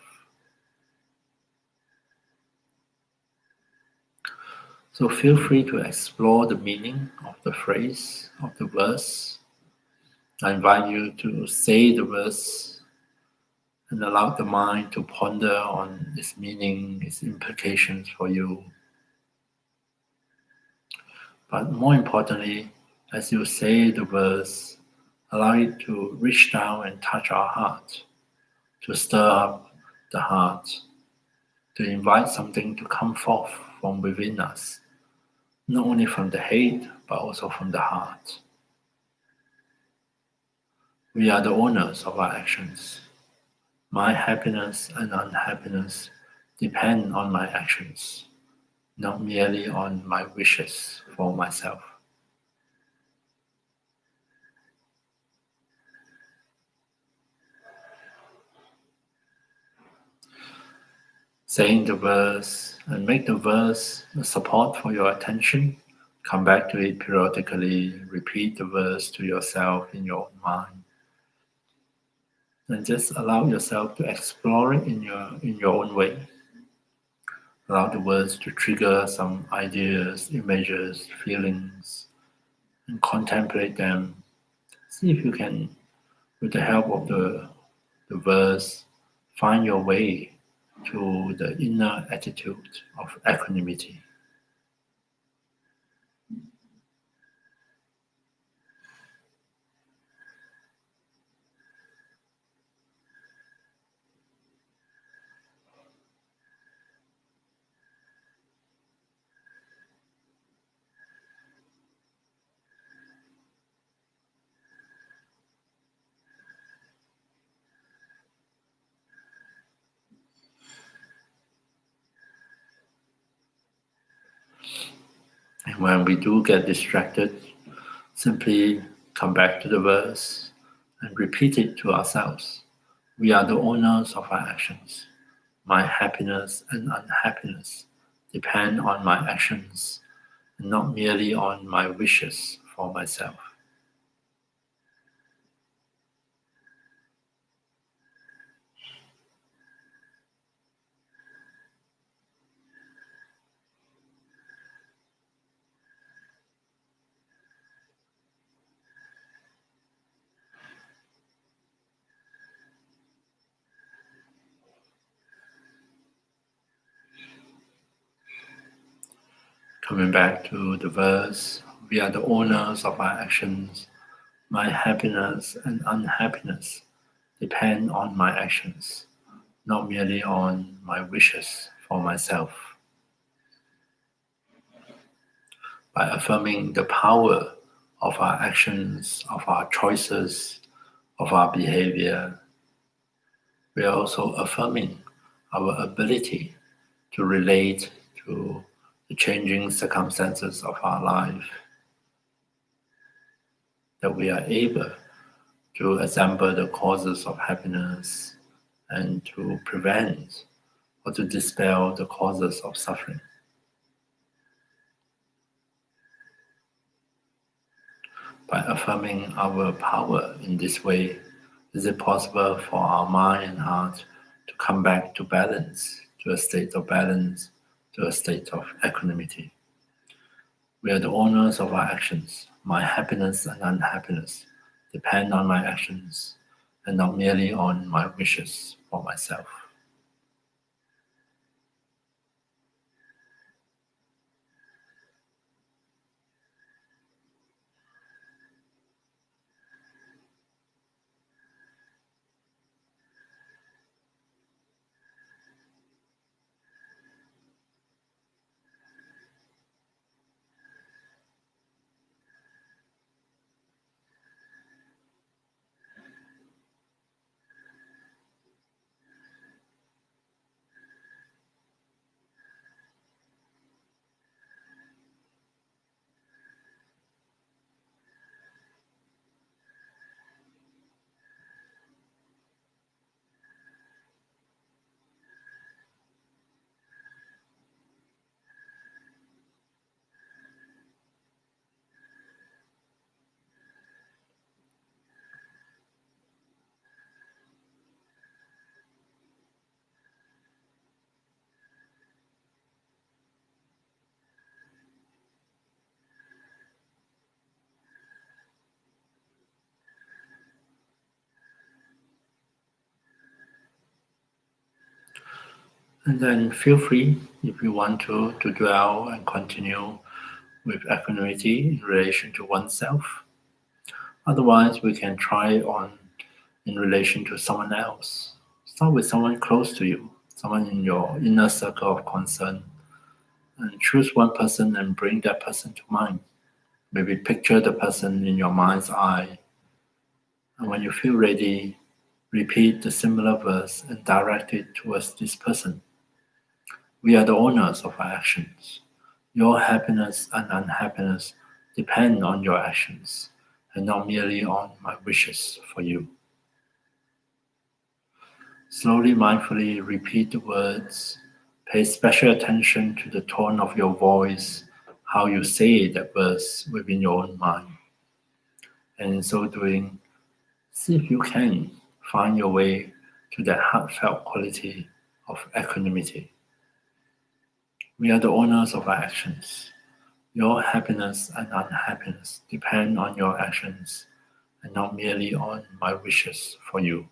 So feel free to explore the meaning of the phrase, of the verse. I invite you to say the verse and allow the mind to ponder on its meaning, its implications for you. But more importantly, as you say the verse, allow it to reach down and touch our heart, to stir up the heart, to invite something to come forth from within us, not only from the head, but also from the heart. We are the owners of our actions. My happiness and unhappiness depend on my actions, not merely on my wishes for myself. Saying the verse and make the verse a support for your attention. Come back to it periodically, repeat the verse to yourself in your own mind. And just allow yourself to explore it in your own way. Allow the words to trigger some ideas, images, feelings, and contemplate them. See if you can, with the help of the verse, find your way to the inner attitude of equanimity. And when we do get distracted, simply come back to the verse and repeat it to ourselves. We are the owners of our actions. My happiness and unhappiness depend on my actions and not merely on my wishes for myself. Coming back to the verse, we are the owners of our actions. My happiness and unhappiness depend on my actions, not merely on my wishes for myself. By affirming the power of our actions, of our choices, of our behavior, we are also affirming our ability to relate to the changing circumstances of our life, that we are able to assemble the causes of happiness and to prevent or to dispel the causes of suffering. By affirming our power in this way, is it possible for our mind and heart to come back to balance, to a state of balance, to a state of equanimity. We are the owners of our actions. My happiness and unhappiness depend on my actions and not merely on my wishes for myself. And then feel free, if you want to dwell and continue with equanimity in relation to oneself. Otherwise, we can try on in relation to someone else. Start with someone close to you, someone in your inner circle of concern, And choose one person and bring that person to mind. Maybe picture the person in your mind's eye. And when you feel ready, repeat the similar verse and direct it towards this person. We are the owners of our actions. Your happiness and unhappiness depend on your actions and not merely on my wishes for you. Slowly, mindfully repeat the words. Pay special attention to the tone of your voice, how you say that verse within your own mind. And in so doing, see if you can find your way to that heartfelt quality of equanimity. We are the owners of our actions. Your happiness and unhappiness depend on your actions and not merely on my wishes for you.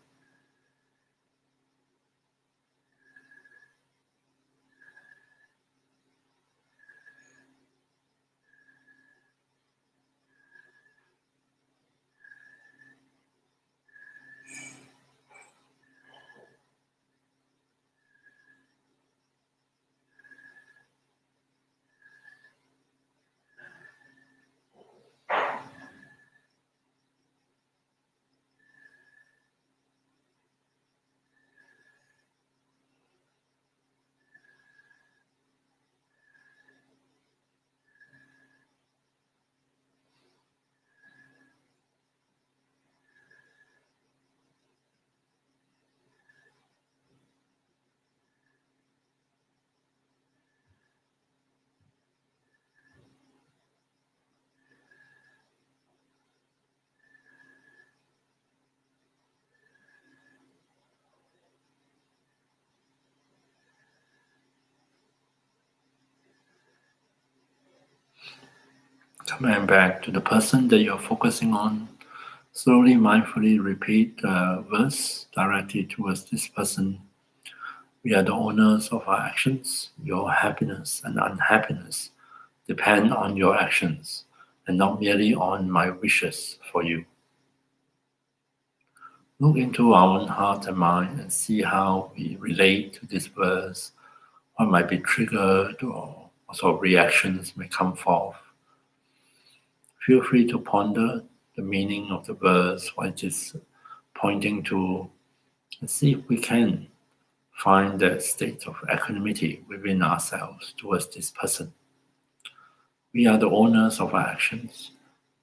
Coming back to the person that you're focusing on, slowly, mindfully repeat the verse directly towards this person. We are the owners of our actions. Your happiness and unhappiness depend on your actions and not merely on my wishes for you. Look into our own heart and mind and see how we relate to this verse, what might be triggered or what sort of reactions may come forth. Feel free to ponder the meaning of the verse, what it is pointing to, and see if we can find that state of equanimity within ourselves towards this person. We are the owners of our actions.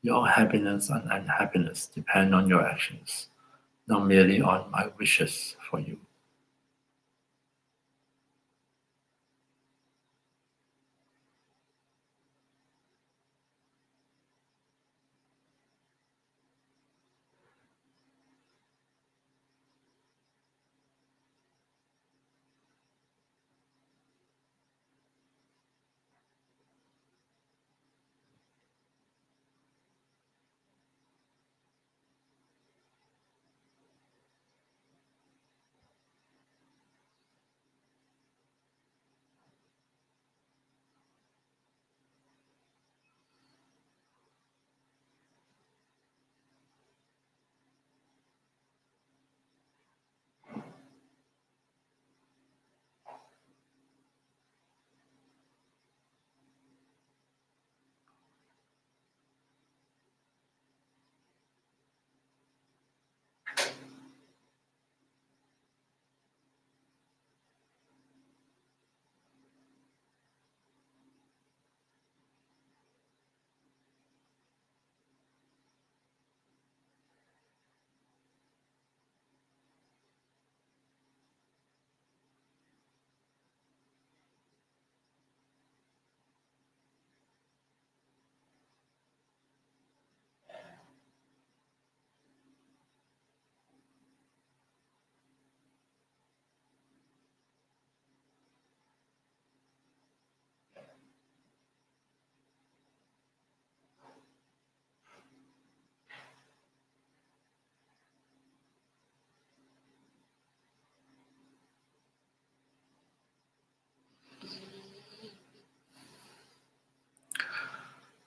Your happiness and unhappiness depend on your actions, not merely on my wishes for you.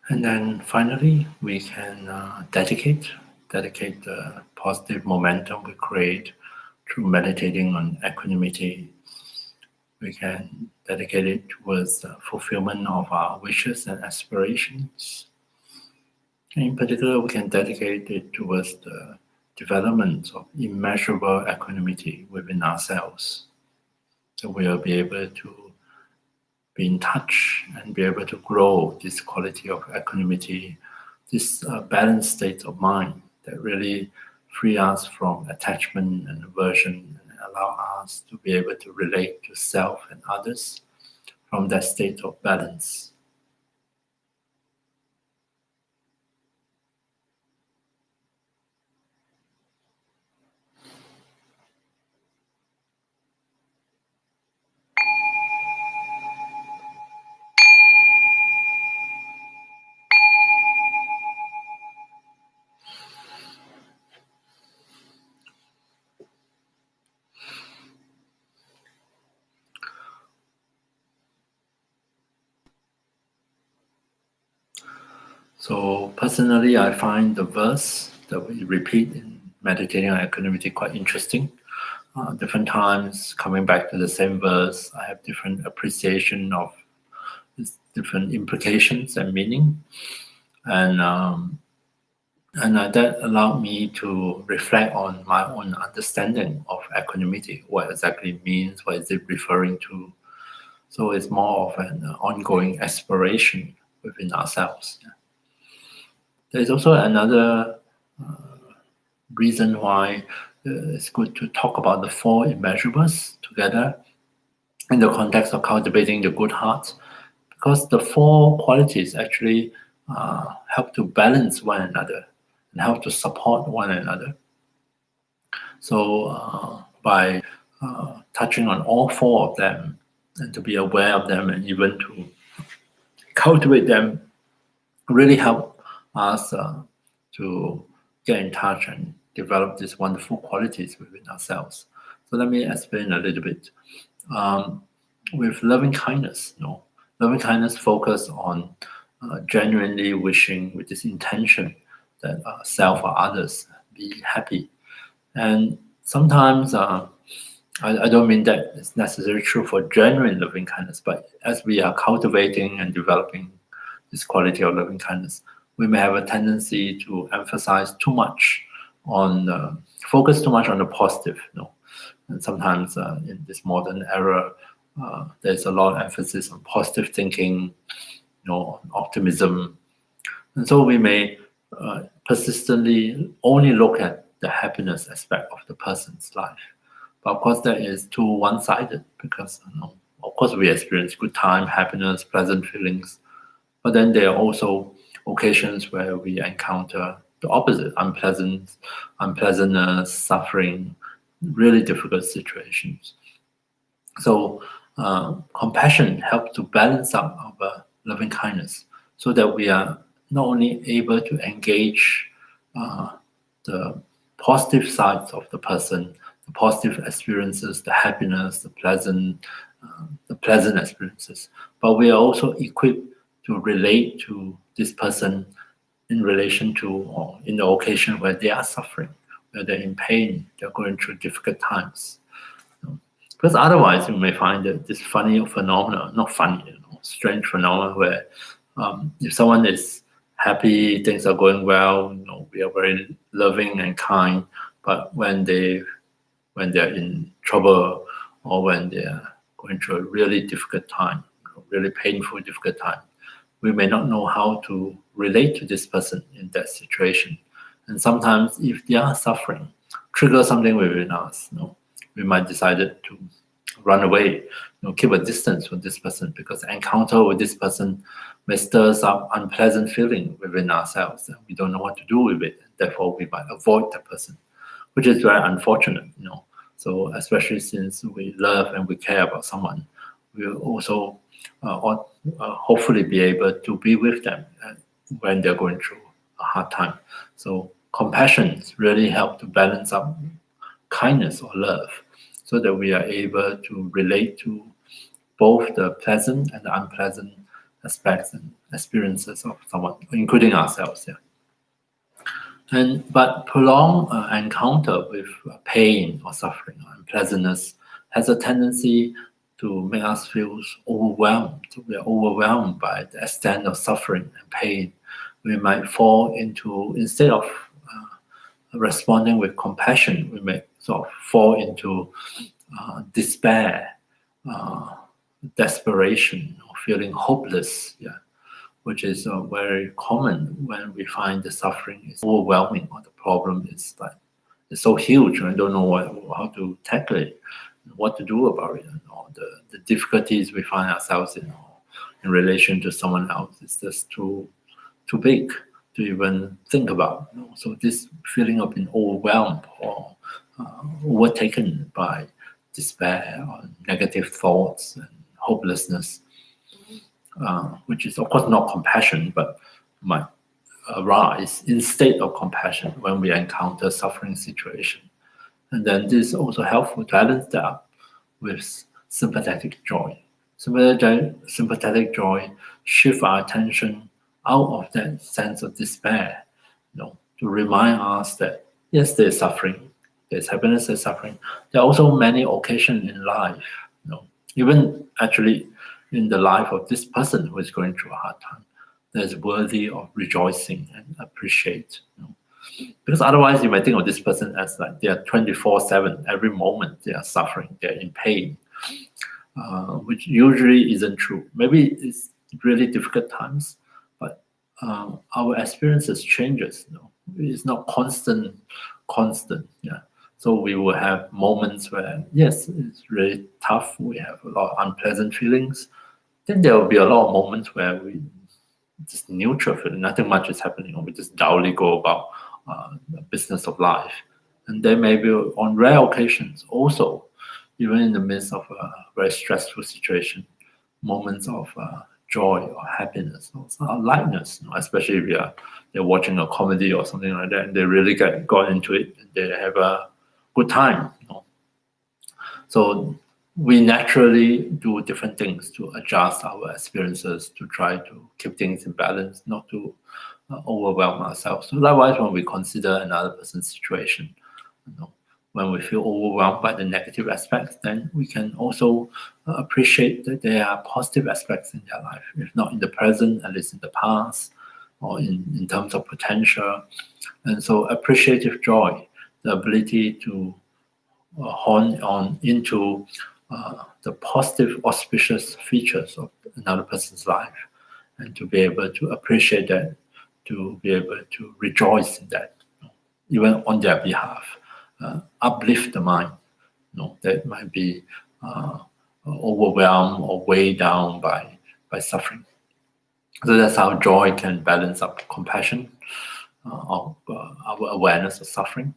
And then finally, we can dedicate the positive momentum we create through meditating on equanimity. We can dedicated towards the fulfillment of our wishes and aspirations. In particular, we can dedicate it towards the development of immeasurable equanimity within ourselves. So we'll be able to be in touch and be able to grow this quality of equanimity, this balanced state of mind that really free us from attachment and aversion and allow us to be able to relate to self and others from that state of balance. So personally, I find the verse that we repeat in meditating on equanimity quite interesting. Different times, coming back to the same verse, I have different appreciation of its different implications and meaning, and that allowed me to reflect on my own understanding of equanimity, what exactly it means, what is it referring to. So it's more of an ongoing exploration within ourselves. There's also another reason why it's good to talk about the four immeasurables together in the context of cultivating the good heart, because the four qualities actually help to balance one another and help to support one another. So by touching on all four of them and to be aware of them and even to cultivate them really help us to get in touch and develop these wonderful qualities within ourselves. So let me explain a little bit. With loving kindness, loving kindness focus on genuinely wishing with this intention that self or others be happy. And sometimes I don't mean that it's necessarily true for genuine loving kindness, but as we are cultivating and developing this quality of loving kindness, we may have a tendency to emphasize too much on, focus too much on the positive. And sometimes in this modern era, there's a lot of emphasis on positive thinking, on optimism. And so we may persistently only look at the happiness aspect of the person's life. But of course, that is too one-sided because, of course, we experience good time, happiness, pleasant feelings. But then there are also occasions where we encounter the opposite, unpleasantness, suffering, really difficult situations. So compassion helps to balance out our loving kindness so that we are not only able to engage the positive sides of the person, the positive experiences, the happiness, the pleasant experiences, but we are also equipped to relate to this person in relation to or in the occasion where they are suffering, where they're in pain, they're going through difficult times. Because otherwise you may find that this funny phenomenon, not funny, strange phenomenon where if someone is happy, things are going well, we are very loving and kind, but when they're in trouble or when they're going through a really difficult time, really painful, difficult time, we may not know how to relate to this person in that situation. And sometimes if they are suffering, trigger something within us, we might decide to run away, keep a distance from this person because encounter with this person may stir up unpleasant feeling within ourselves and we don't know what to do with it. Therefore, we might avoid the person, which is very unfortunate, So especially since we love and we care about someone, we will also hopefully be able to be with them when they're going through a hard time. So compassion really helps to balance up kindness or love so that we are able to relate to both the pleasant and the unpleasant aspects and experiences of someone, including ourselves. But prolonged encounter with pain or suffering or unpleasantness has a tendency to make us feel overwhelmed. We are overwhelmed by the extent of suffering and pain. We might fall into, instead of responding with compassion, we may sort of fall into despair, desperation, or feeling hopeless, which is very common when we find the suffering is overwhelming, or the problem is like it's so huge and I don't know how to tackle it, what to do about it, and all the difficulties we find ourselves in relation to someone else is just too big to even think about. So this feeling of being overwhelmed or overtaken by despair or negative thoughts and hopelessness, which is of course not compassion, but might arise instead of compassion when we encounter suffering situation. And then this is also helpful to balance that up with sympathetic joy. Sympathetic joy shift our attention out of that sense of despair, to remind us that yes, there's suffering, there's happiness, there's suffering. There are also many occasions in life, even actually in the life of this person who is going through a hard time, that is worthy of rejoicing and appreciate. Because otherwise you might think of this person as like they are 24/7, every moment they are suffering, they're in pain, which usually isn't true. Maybe it's really difficult times, but our experiences changes. It's not constant. So we will have moments where yes, it's really tough. We have a lot of unpleasant feelings. Then there will be a lot of moments where we just neutral feeling, nothing much is happening, or we just dullly go about the business of life. And there may be on rare occasions also, even in the midst of a very stressful situation, moments of joy or happiness or lightness, especially if they're watching a comedy or something like that and they really got into it and they have a good time. So we naturally do different things to adjust our experiences, to try to keep things in balance, not to overwhelm ourselves. So likewise, when we consider another person's situation, when we feel overwhelmed by the negative aspects, then we can also appreciate that there are positive aspects in their life, if not in the present, at least in the past, or in terms of potential. And so appreciative joy, the ability to hone on into the positive, auspicious features of another person's life, and to be able to appreciate that, to be able to rejoice in that, even on their behalf, uplift the mind, that might be overwhelmed or weighed down by suffering. So that's how joy can balance up compassion, of our awareness of suffering.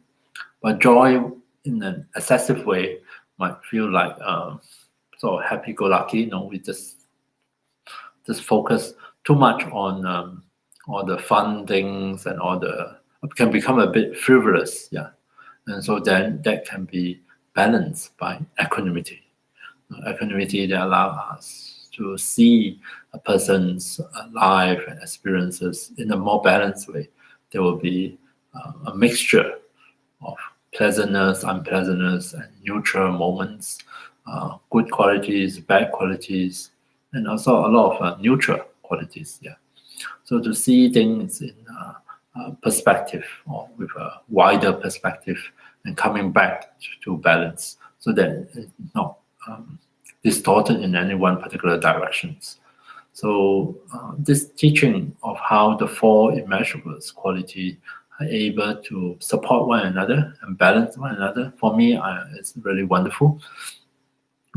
But joy in an excessive way might feel like sort of happy-go-lucky. We just focus too much on all the fun things and can become a bit frivolous, and so then that can be balanced by equanimity. Equanimity that allows us to see a person's life and experiences in a more balanced way. There will be a mixture of pleasantness, unpleasantness, and neutral moments, good qualities, bad qualities, and also a lot of neutral qualities. So to see things in perspective, or with a wider perspective, and coming back to balance, so that it's not distorted in any one particular directions. So this teaching of how the Four Immeasurables quality are able to support one another and balance one another, for me, it's really wonderful,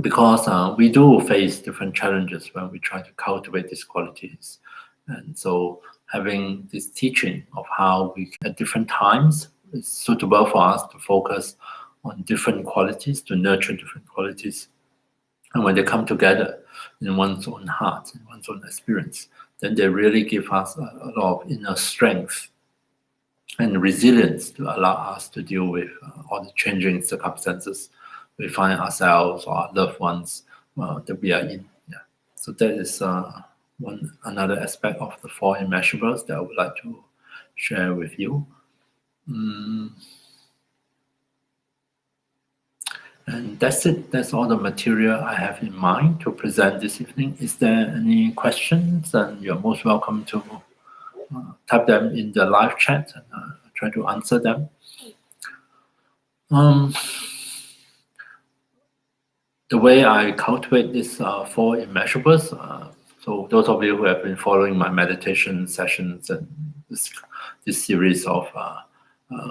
because we do face different challenges when we try to cultivate these qualities. And so having this teaching of how we at different times is suitable for us to focus on different qualities, to nurture different qualities. And when they come together in one's own heart, in one's own experience, then they really give us a lot of inner strength and resilience to allow us to deal with all the changing circumstances we find ourselves or our loved ones that we are in. So that is another aspect of the Four Immeasurables that I would like to share with you. And that's it. That's all the material I have in mind to present this evening. Is there any questions? And you're most welcome to type them in the live chat and try to answer them. The way I cultivate this four immeasurables, so those of you who have been following my meditation sessions and this series of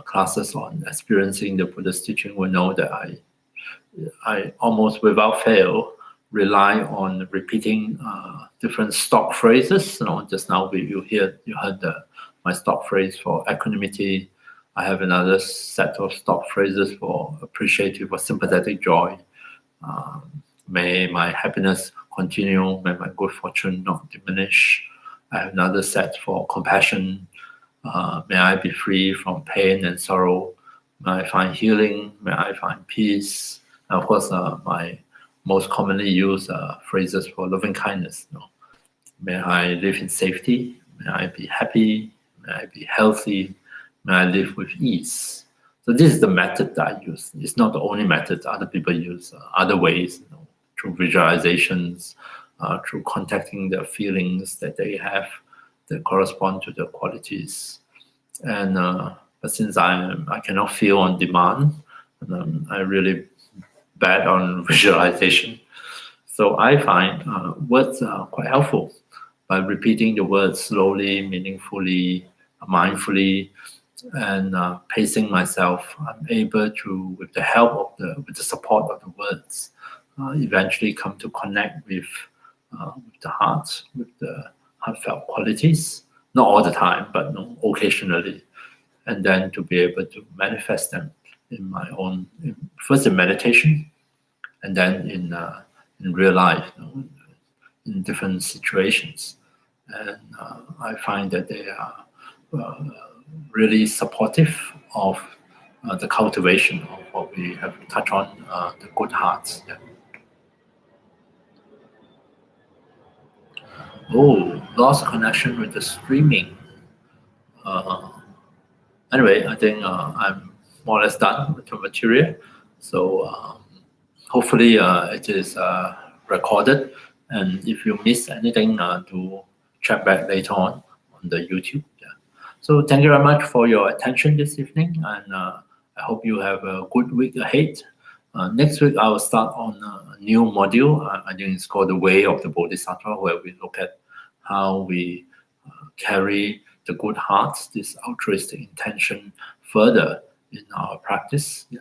classes on experiencing the Buddha's teaching will know that I almost without fail rely on repeating different stock phrases. Just now you heard my stock phrase for equanimity. I have another set of stock phrases for appreciative or sympathetic joy. May my happiness continue. May my good fortune not diminish. I have another set for compassion. May I be free from pain and sorrow. May I find healing. May I find peace. And of course, my most commonly used phrases for loving kindness. May I live in safety. May I be happy. May I be healthy. May I live with ease. So this is the method that I use. It's not the only method. Other people use other ways, through visualizations, through contacting the feelings that they have that correspond to the qualities. And but since I cannot feel on demand, I'm really bad on visualization. So I find words are quite helpful. By repeating the words slowly, meaningfully, mindfully, and pacing myself, I'm able to, with the help of with the support of the words, eventually come to connect with the heart, with the heartfelt qualities. Not all the time, but occasionally, and then to be able to manifest them in my own, first in meditation, and then in real life, in different situations. And I find that they are really supportive of the cultivation of what we have touched on, the good hearts. Yeah. Oh, lost connection with the streaming. Anyway, I think I'm more or less done with the material. So hopefully it is recorded. And if you miss anything, do check back later on the YouTube. Yeah. So thank you very much for your attention this evening. And I hope you have a good week ahead. Next week, I will start on a new module. I think it's called The Way of the Bodhisattva, where we look at how we carry the good hearts, this altruistic intention, further in our practice. Yeah.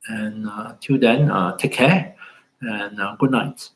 And till then, take care and good night.